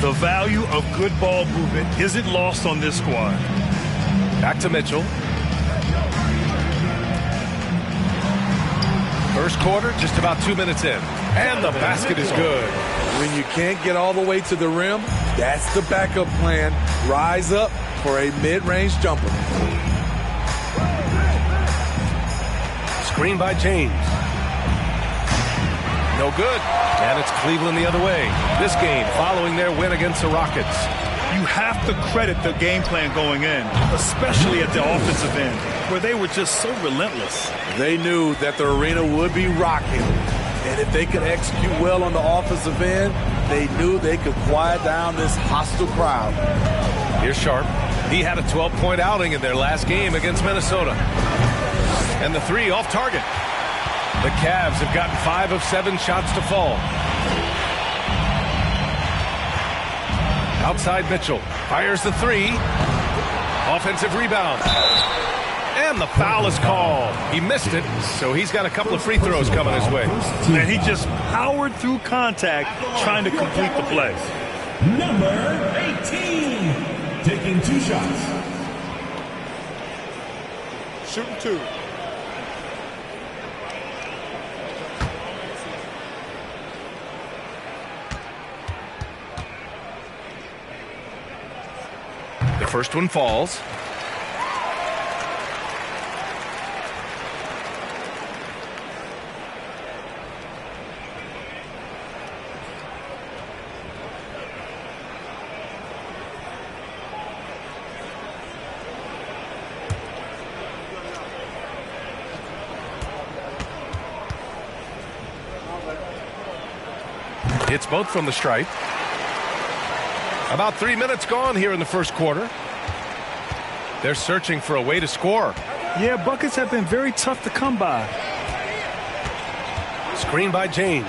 The value of good ball movement isn't lost on this squad. Back to Mitchell. First quarter, just about 2 minutes in. And the basket is good. When you can't get all the way to the rim, that's the backup plan. Rise up for a mid-range jumper. Screen by James. No good. And it's Cleveland the other way. This game following their win against the Rockets. You have to credit the game plan going in, especially at the offensive end, where they were just so relentless. They knew that the arena would be rocking. And if they could execute well on the offensive end, they knew they could quiet down this hostile crowd. Here's Sharp. He had a 12-point outing in their last game against Minnesota. And the three off target. The Cavs have gotten 5 of 7 shots to fall. Outside Mitchell. Fires the three. Offensive rebound. And the foul is called. He missed it, so he's got a couple of free throws coming his way. And he just powered through contact trying to complete the play. Number 18, taking 2 shots. Shooting 2. The first one falls. Hits both from the stripe. About 3 minutes gone here in the first quarter. They're searching for a way to score. Yeah, buckets have been very tough to come by. Screen by James.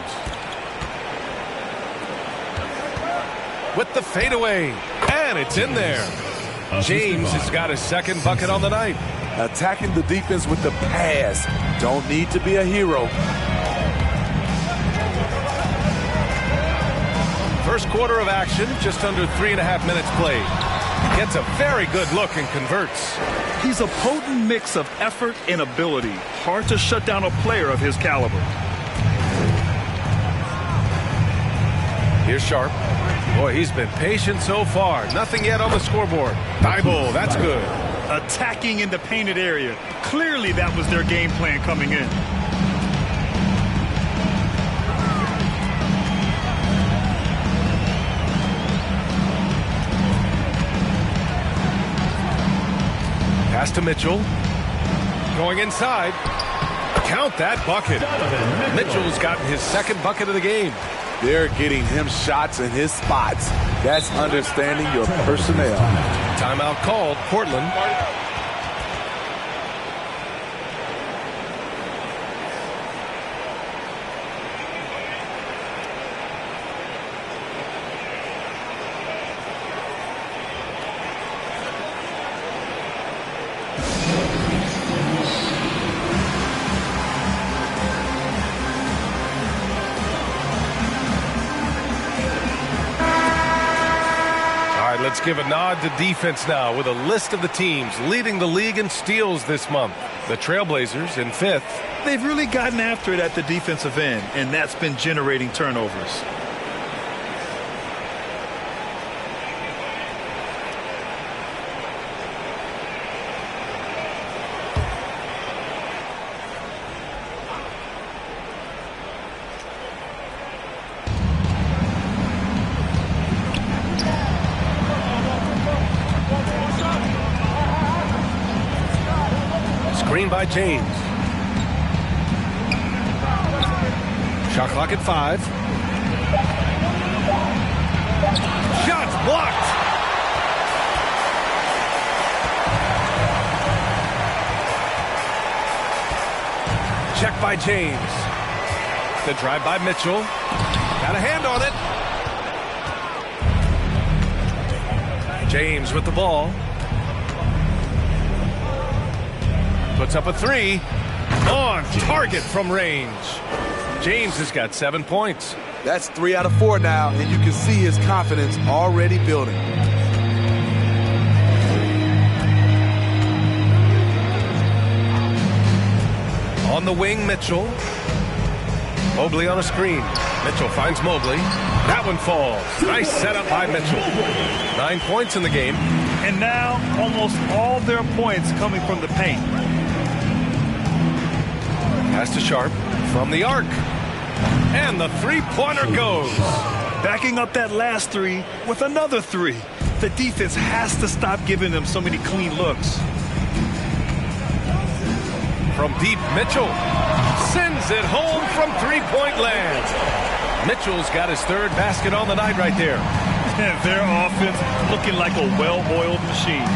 With the fadeaway. And it's in there. James has got his second bucket on the night. Attacking the defense with the pass. Don't need to be a hero. First quarter of action, just under 3.5 minutes played. Gets a very good look and converts. He's a potent mix of effort and ability. Hard to shut down a player of his caliber. Here's Sharp. Boy, he's been patient so far. Nothing yet on the scoreboard. Thybulle, that's good. Attacking in the painted area. Clearly that was their game plan coming in. Pass to Mitchell. Going inside. Count that bucket. Mitchell's gotten his second bucket of the game. They're getting him shots in his spots. That's understanding your personnel. Timeout called, Portland. Let's give a nod to defense now with a list of the teams leading the league in steals this month. The Trailblazers in 5th. They've really gotten after it at the defensive end, and that's been generating turnovers. Screen by James. Shot clock at 5. Shots blocked. Check by James. The drive by Mitchell. Got a hand on it. James with the ball. Puts up a 3. On target from range. James has got 7 points. That's 3 out of 4 now, and you can see his confidence already building. On the wing, Mitchell. Mobley on a screen. Mitchell finds Mobley. That one falls. Nice setup by Mitchell. 9 points in the game. And now almost all their points coming from the paint. Pass to Sharp from the arc. And the three-pointer goes. Backing up that last 3 with another 3. The defense has to stop giving them so many clean looks. From deep, Mitchell sends it home from three-point land. Mitchell's got his 3rd basket on the night right there. And their offense looking like a well-oiled machine.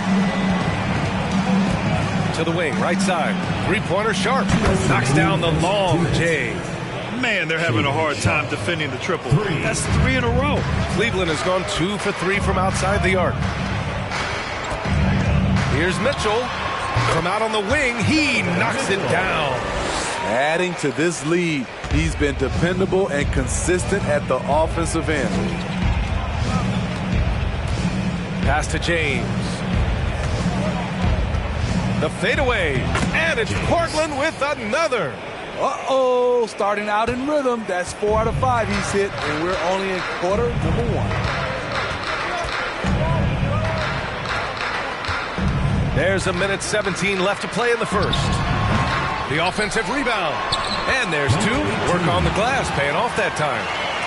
To the wing, right side. Three-pointer Sharp. Knocks down the long J. Man, they're having a hard time defending the triple. That's 3 in a row. Cleveland has gone 2 for 3 from outside the arc. Here's Mitchell. From out on the wing, he knocks it down. Adding to this lead, he's been dependable and consistent at the offensive end. Pass to James. The fadeaway, and it's Portland with another. Uh-oh, starting out in rhythm. That's 4 out of 5 he's hit, and we're only in quarter number 1. There's a minute 17 left to play in the first. The offensive rebound, and there's 2. Work on the glass, paying off that time.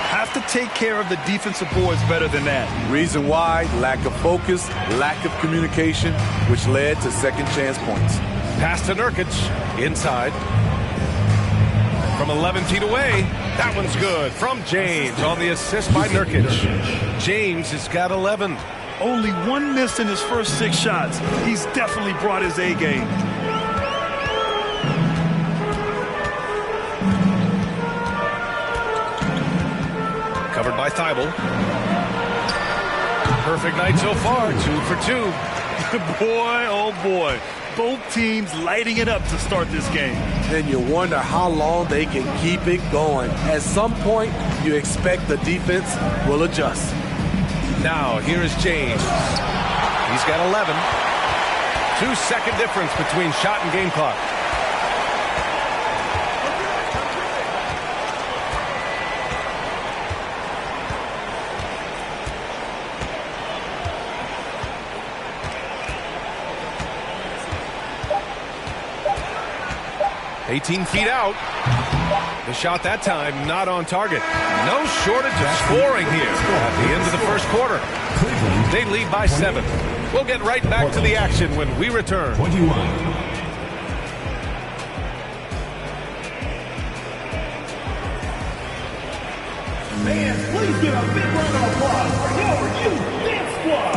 Have to take care of the defensive boards better than that. Reason why, lack of focus, lack of communication, which led to second chance points. Pass to Nurkic, inside. From 11 feet away, that one's good. From James on the assist by Nurkic. James has got 11. Only 1 miss in his first 6 shots. He's definitely brought his A game. Covered by Thibault. Perfect night so far, 2 for 2. Boy, oh boy. Both teams lighting it up to start this game. And you wonder how long they can keep it going. At some point, you expect the defense will adjust. Now, here is James. He's got 11. 2-second difference between shot and game clock. $18 feet out. The shot that time not on target. No shortage of scoring here at the end of the first quarter. They lead by 7. We'll get right back to the action when we return. 21. Fans, please give a big round of applause for your youth dance squad.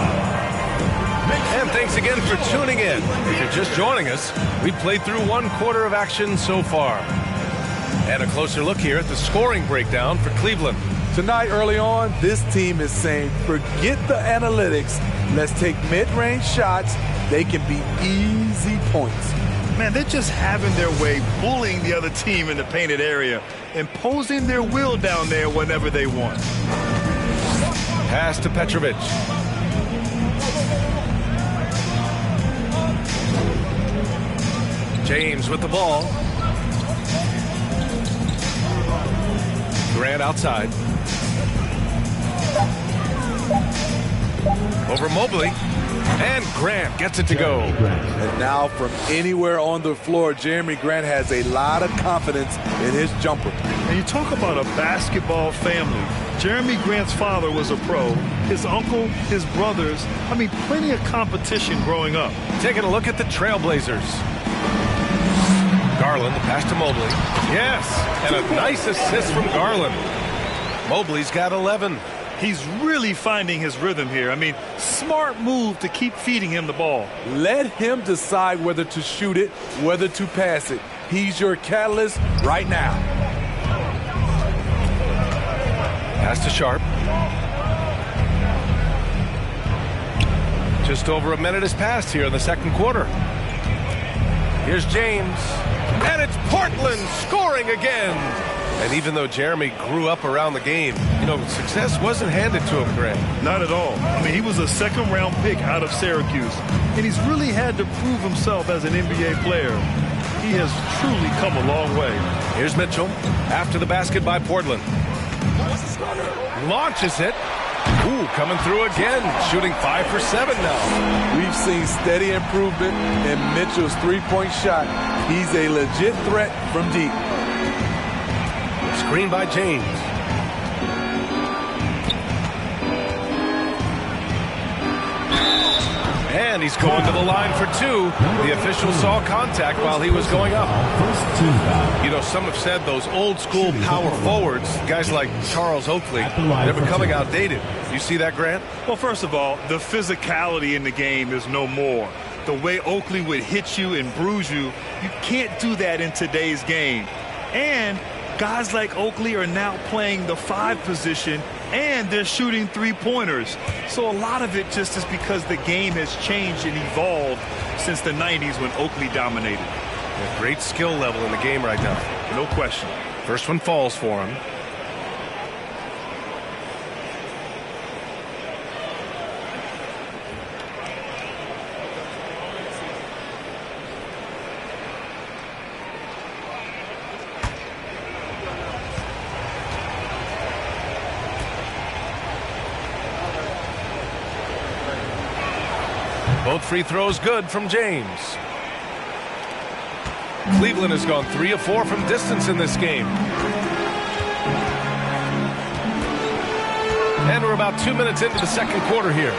And thanks again for tuning in. If you're just joining us, we played through one quarter of action so far. And a closer look here at the scoring breakdown for Cleveland. Tonight, early on, this team is saying, forget the analytics. Let's take mid-range shots. They can be easy points. Man, they're just having their way, bullying the other team in the painted area, imposing their will down there whenever they want. Pass to Petrovic. James with the ball. Grant outside. Over Mobley. And Grant gets it to go. And now from anywhere on the floor, Jeremy Grant has a lot of confidence in his jumper. And you talk about a basketball family. Jeremy Grant's father was a pro. His uncle, his brothers. I mean, plenty of competition growing up. Taking a look at the Trailblazers. Garland, the pass to Mobley. Yes, and a nice assist from Garland. Mobley's got 11. He's really finding his rhythm here. I mean, smart move to keep feeding him the ball. Let him decide whether to shoot it, whether to pass it. He's your catalyst right now. Pass to Sharp. Just over a minute has passed here in the second quarter. Here's James. And it's Portland scoring again. And even though Jeremy grew up around the game, you know, success wasn't handed to him, Grant. Not at all. I mean, he was a second-round pick out of Syracuse, and he's really had to prove himself as an NBA player. He has truly come a long way. Here's Mitchell after the basket by Portland. Launches it. Ooh, coming through again, shooting 5 for 7 now. We've seen steady improvement in Mitchell's three-point shot. He's a legit threat from deep. Screen by James. And he's going to the line for two. The official saw contact while he was going up. You know, some have said those old school power forwards, guys like Charles Oakley, they're becoming outdated. You see that, Grant? Well, first of all, the physicality in the game is no more. The way Oakley would hit you and bruise you, you can't do that in today's game. And guys like Oakley are now playing the 5 position, and they're shooting three-pointers. So a lot of it just is because the game has changed and evolved since the 90s when Oakley dominated. A great skill level in the game right now. No question. First one falls for him. Both free throws good from James. Cleveland has gone 3 of 4 from distance in this game. And we're about 2 minutes into the second quarter here.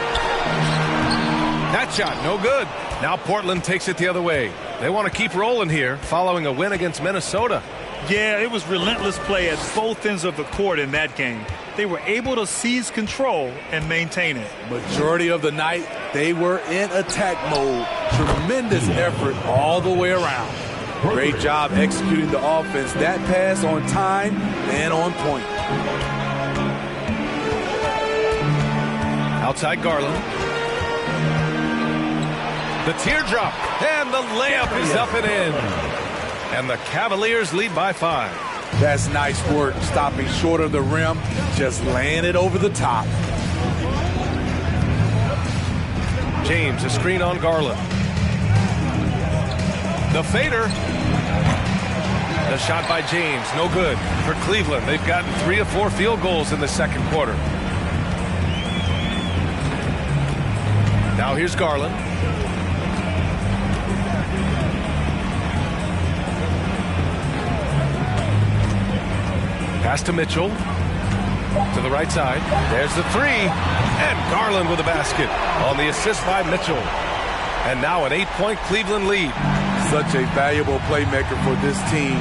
That shot, no good. Now Portland takes it the other way. They want to keep rolling here following a win against Minnesota. Yeah, it was relentless play at both ends of the court in that game. They were able to seize control and maintain it. Majority of the night, they were in attack mode. Tremendous effort all the way around. Great job executing the offense. That pass on time and on point. Outside Garland. The teardrop. And the layup is up and in. And the Cavaliers lead by 5. That's nice work, stopping short of the rim, just laying it over the top. James, a screen on Garland. The fader. The shot by James, no good for Cleveland. They've gotten 3 of 4 field goals in the second quarter. Now here's Garland. Pass to Mitchell. To the right side. There's the three. And Garland with a basket on the assist by Mitchell. And now an 8-point Cleveland lead. Such a valuable playmaker for this team.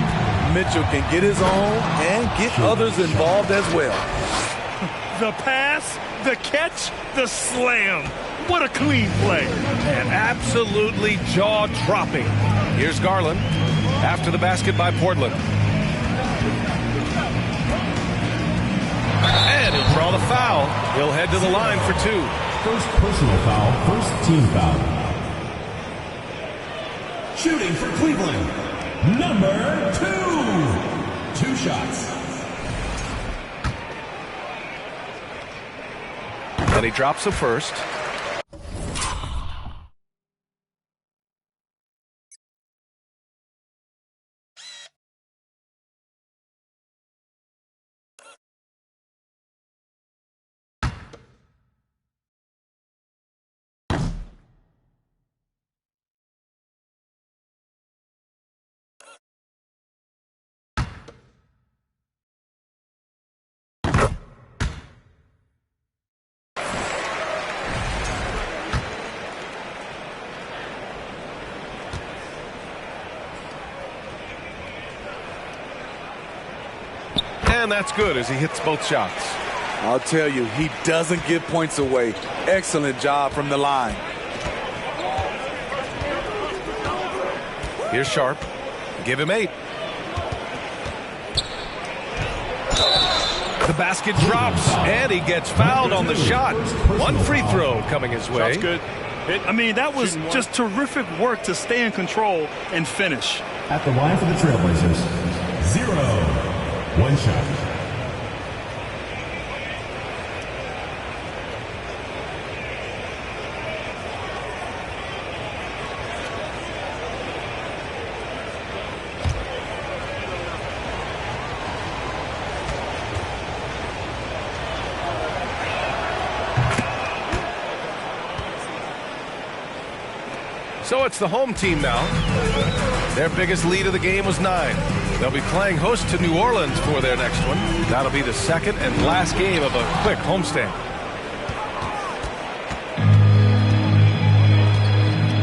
Mitchell can get his own and get others involved as well. The pass, the catch, the slam. What a clean play. And absolutely jaw-dropping. Here's Garland after the basket by Portland. And he'll draw the foul. He'll head to the line for two. First personal foul, first team foul. Shooting for Cleveland, number 2. 2 shots. And he drops the first. And that's good as he hits both shots. I'll tell you, he doesn't give points away. Excellent job from the line. Here's Sharp. Give him 8. The basket drops, and he gets fouled on the shot. One free throw coming his way. That's good. I mean, that was just terrific work to stay in control and finish. At the line for the Trailblazers, 0. 1 shot. So it's the home team now. Their biggest lead of the game was 9. They'll be playing host to New Orleans for their next one. That'll be the second and last game of a quick homestand.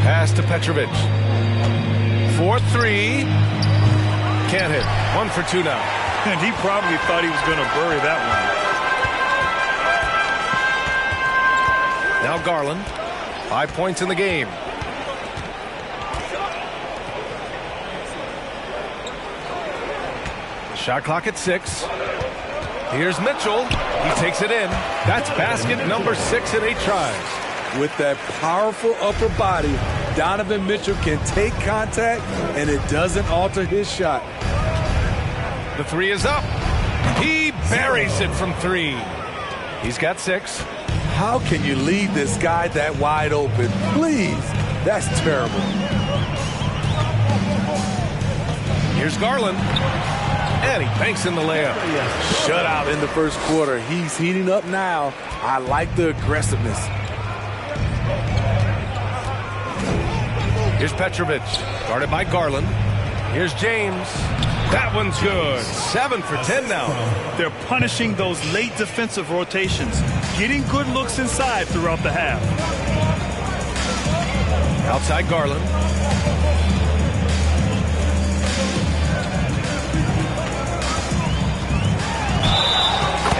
Pass to Petrovic. 4-3. Can't hit. 1 for 2 now. And he probably thought he was going to bury that one. Now Garland. 5 points in the game. Shot clock at 6. Here's Mitchell. He takes it in. That's basket number 6 in 8 tries. With that powerful upper body, Donovan Mitchell can take contact, and it doesn't alter his shot. The 3 is up. He buries it from 3. He's got 6. How can you leave this guy that wide open? Please. That's terrible. Here's Garland. And he banks in the layup. Shutout in the first quarter. He's heating up now. I like the aggressiveness. Here's Petrovic, guarded by Garland. Here's James. That one's good. 7 for 10 now. They're punishing those late defensive rotations, getting good looks inside throughout the half. Outside Garland.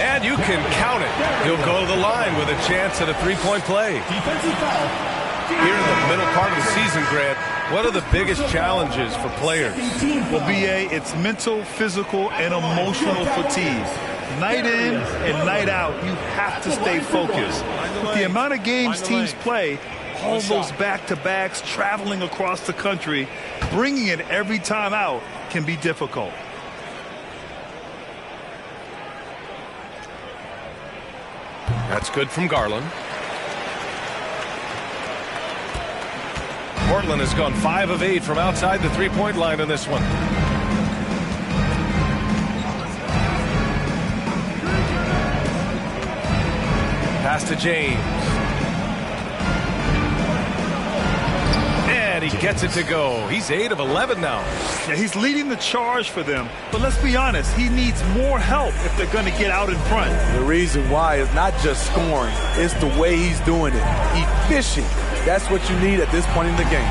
And you can count it. He'll go to the line with a chance at a 3-point play. Defensive foul. Here in the middle part of the season, Grant, what are the biggest challenges for players? Well, B.A., it's mental, physical, and emotional fatigue. Night in and night out, you have to stay focused. With the amount of games teams play, all those back-to-backs, traveling across the country, bringing it every time out can be difficult. That's good from Garland. Portland has gone 5 of 8 from outside the 3-point line in this one. Pass to James. And And he gets it to go. He's 8 of 11 now. Yeah, he's leading the charge for them. But let's be honest, he needs more help if they're going to get out in front. The reason why is not just scoring, it's the way he's doing it. Efficient. That's what you need at this point in the game.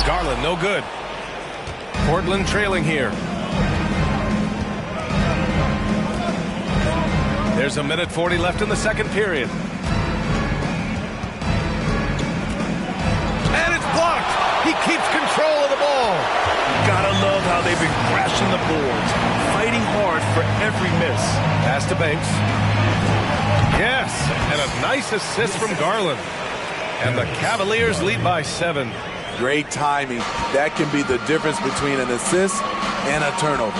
Garland, no good. Portland trailing here. There's 1:40 left in the second period. And it's blocked. He keeps control of the ball. Gotta love how they've been crashing the boards, fighting hard for every miss. Pass to Banks. Yes, and a nice assist from Garland. And the Cavaliers lead by 7. Great timing. That can be the difference between an assist and a turnover.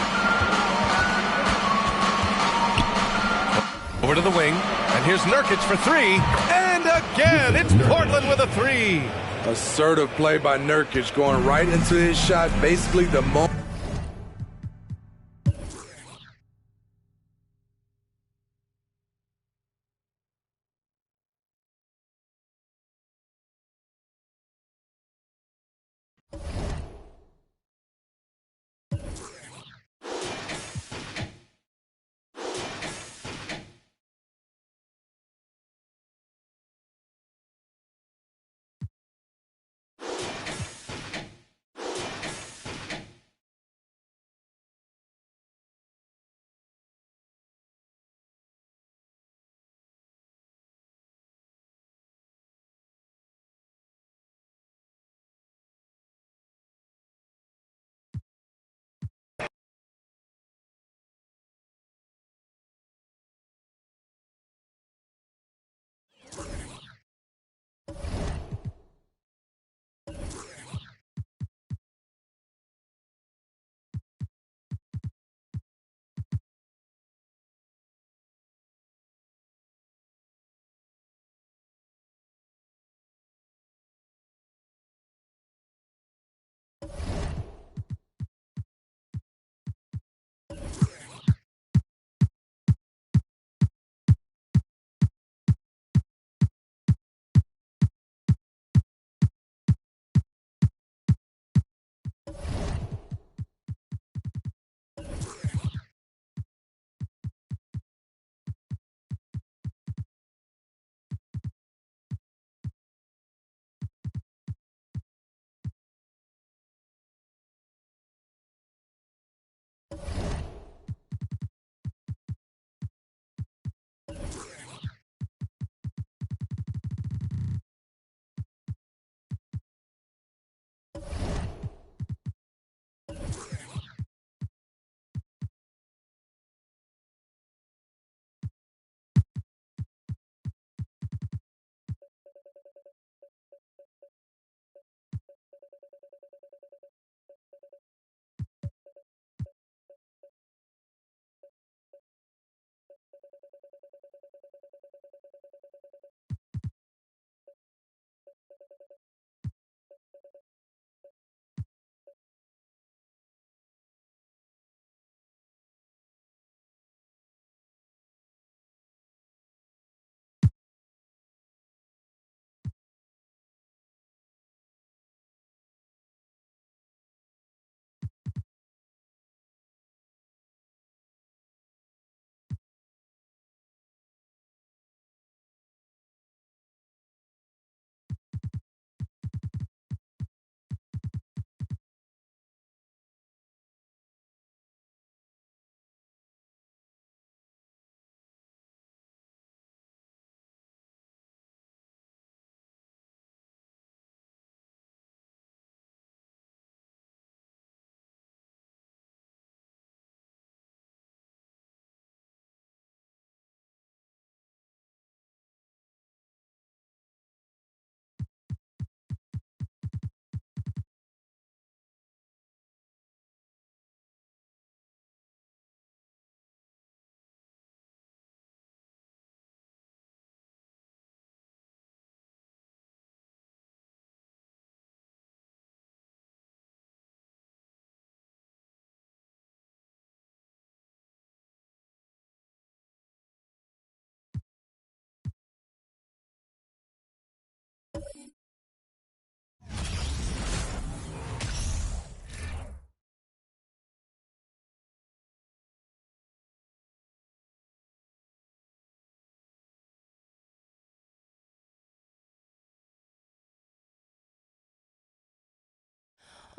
Over to the wing, and here's Nurkic for 3. And again, it's Portland with a 3. Assertive play by Nurkic, going right into his shot, basically the moment.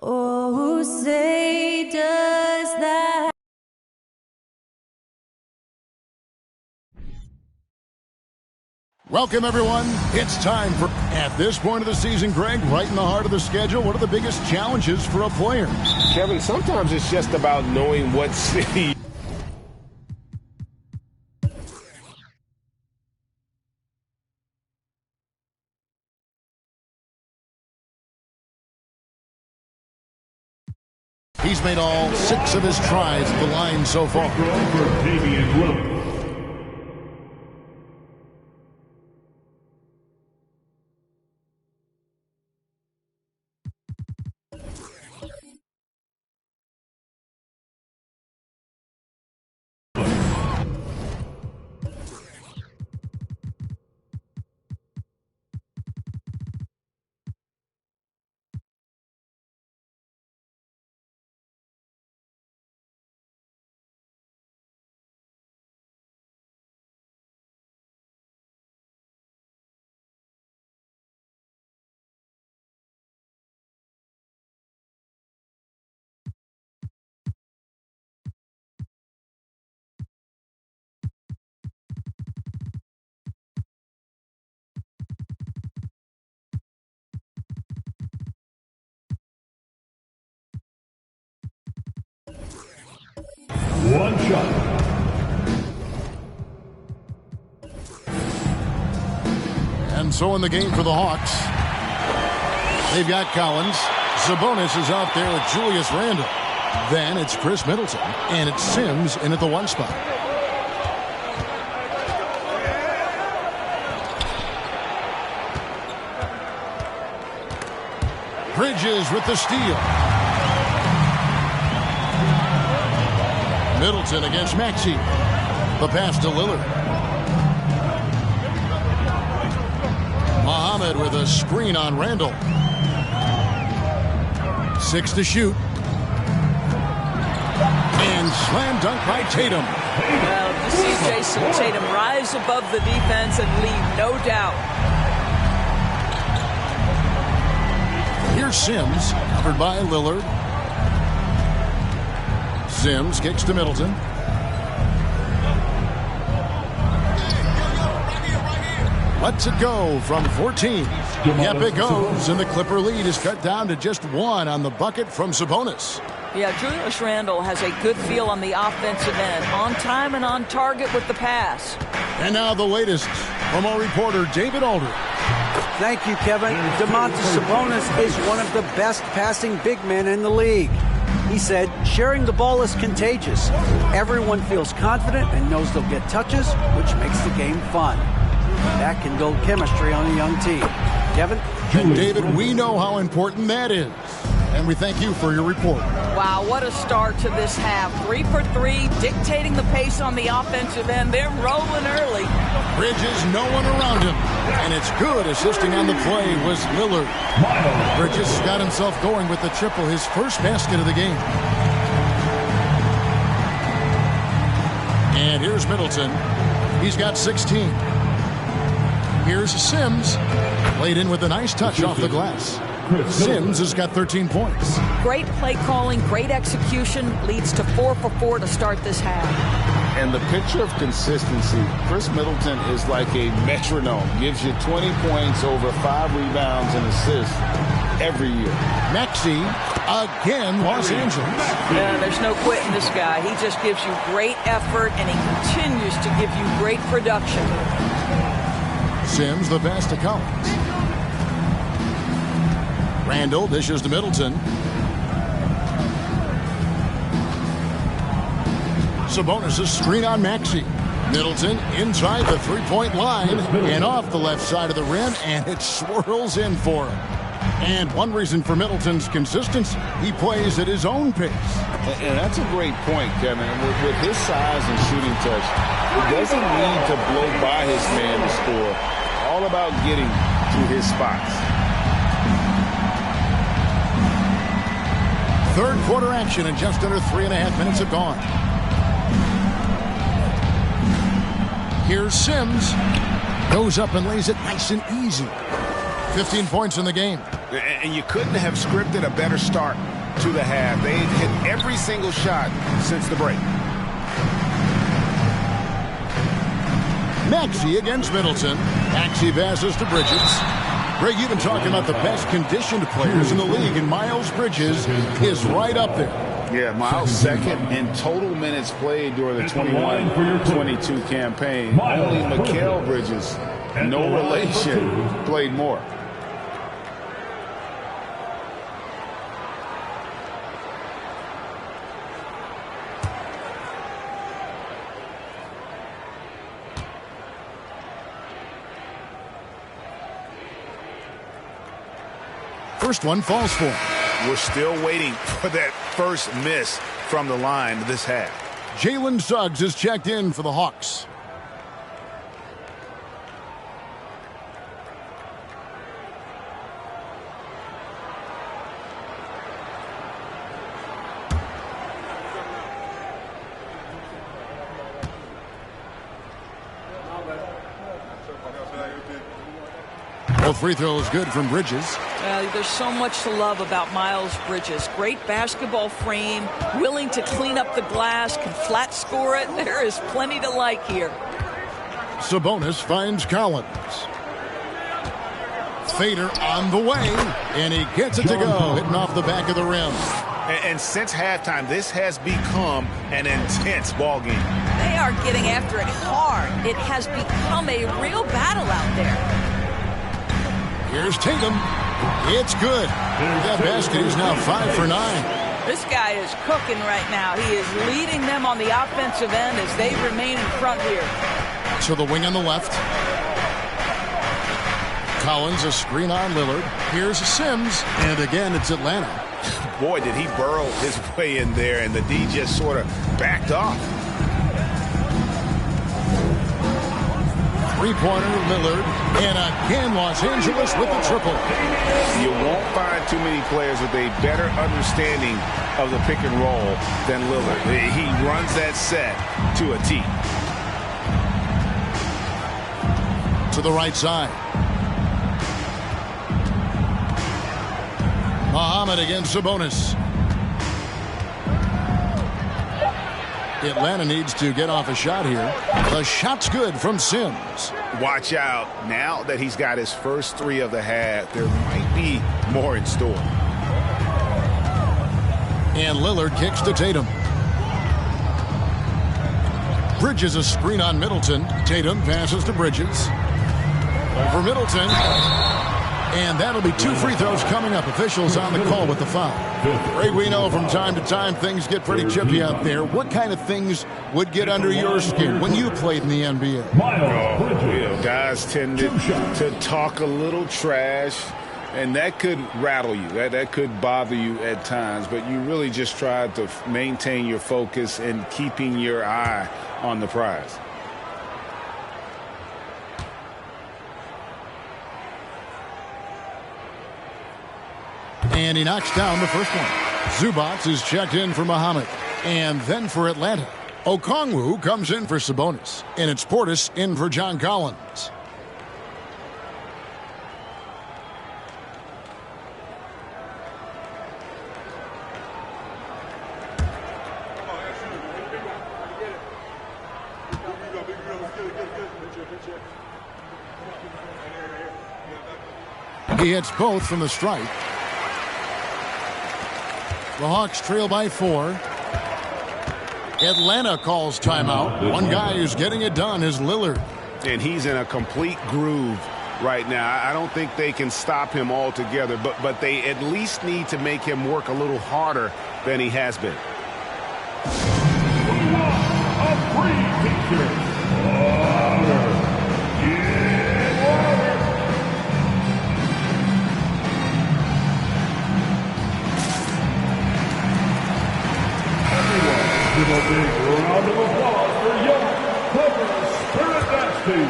Oh, say does that. Welcome, everyone. It's time for, at this point of the season, Greg, right in the heart of the schedule, what are the biggest challenges for a player? Kevin, sometimes it's just about knowing what city. He's made all 6 of his tries at the line so far. One shot. And so in the game for the Hawks, they've got Collins. Sabonis is out there with Julius Randle. Then it's Chris Middleton, and it's Sims in at the 1 spot. Bridges with the steal. Middleton against Maxey. The pass to Lillard. Muhammad with a screen on Randle. 6 to shoot. And slam dunk by Tatum. Well, you see Jason Tatum rise above the defense and lead, no doubt. Here's Sims, covered by Lillard. Sims kicks to Middleton. Lets it go from 14. Yep, it goes, and the Clipper lead is cut down to just 1 on the bucket from Sabonis. Yeah, Julius Randle has a good feel on the offensive end, on time and on target with the pass. And now the latest from our reporter, David Aldridge. Thank you, Kevin. Domantas Sabonis is one of the best passing big men in the league. He said, sharing the ball is contagious. Everyone feels confident and knows they'll get touches, which makes the game fun. That can build chemistry on a young team. Kevin? And David, we know how important that is. And we thank you for your report. Wow, what a start to this half. 3 for 3, dictating the pace on the offensive end. They're rolling early. Bridges, no one around him. And it's good. Assisting on the play was Lillard. Bridges got himself going with the triple, his first basket of the game. And here's Middleton. He's got 16. Here's Sims. Laid in with a nice touch off the glass. Sims has got 13 points. Great play calling, great execution, leads to 4 for 4 to start this half. And the picture of consistency, Chris Middleton is like a metronome. Gives you 20 points, over 5 rebounds and assists every year. Maxey, again, Los Angeles. Yeah, there's no quitting this guy. He just gives you great effort, and he continues to give you great production. Sims, the pass to Collins. Randle dishes to Middleton. Sabonis' screen on Maxey. Middleton inside the three-point line and off the left side of the rim, and it swirls in for him. And one reason for Middleton's consistency, he plays at his own pace. And that's a great point, Kevin. With his size and shooting touch, he doesn't need to blow by his man to score. All about getting to his spots. Third quarter action, and just under 3.5 minutes have gone. Here's Sims. Goes up and lays it nice and easy. 15 points in the game. And you couldn't have scripted a better start to the half. They hit every single shot since the break. Maxey against Middleton. Maxey passes to Bridges. Greg, you've been talking about the best conditioned players in the league, and Miles Bridges is right up there. Yeah, Miles second in total minutes played during the 21-22 campaign. Only Mikal Bridges, no relation, played more. First one falls for him. We're still waiting for that first miss from the line this half. Jalen Suggs is checked in for the Hawks. Both free throws good from Bridges. There's so much to love about Miles Bridges. Great basketball frame, willing to clean up the glass, can flat score it. There is plenty to like here. Sabonis finds Collins. Fader on the way, and he gets it to go, hitting off the back of the rim. And since halftime, this has become an intense ball game. They are getting after it hard. It has become a real battle out there. Here's Tatum. It's good. That basket is now 5 for 9. This guy is cooking right now. He is leading them on the offensive end as they remain in front here. To the wing on the left. Collins, a screen on Lillard. Here's Sims, and again it's Atlanta. Boy, did he burrow his way in there, and the D just sort of backed off. Three-pointer, Lillard, and again Los Angeles with the triple. You won't find too many players with a better understanding of the pick and roll than Lillard. He runs that set to a T. To the right side. Muhammad against Sabonis. Atlanta needs to get off a shot here. The shot's good from Sims. Watch out. Now that he's got his first three of the half, there might be more in store. And Lillard kicks to Tatum. Bridges a screen on Middleton. Tatum passes to Bridges. Over Middleton. And that'll be 2 free throws coming up. Officials on the call with the foul. Ray, we know from time to time things get pretty chippy out there. What kind of things would get under your skin when you played in the NBA? Guys tended to talk a little trash, and that could rattle you. That could bother you at times, but you really just tried to maintain your focus and keeping your eye on the prize. And he knocks down the first one. Zubac is checked in for Muhammad. And then for Atlanta, Okongwu comes in for Sabonis. And it's Portis in for John Collins. He hits both from the stripe. The Hawks trail by 4. Atlanta calls timeout. One guy who's getting it done is Lillard. And he's in a complete groove right now. I don't think they can stop him altogether, but they at least need to make him work a little harder than he has been. Give a big round of applause for young Clippers Spirit Nasty.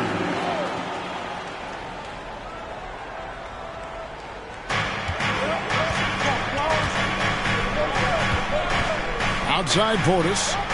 Outside Portis.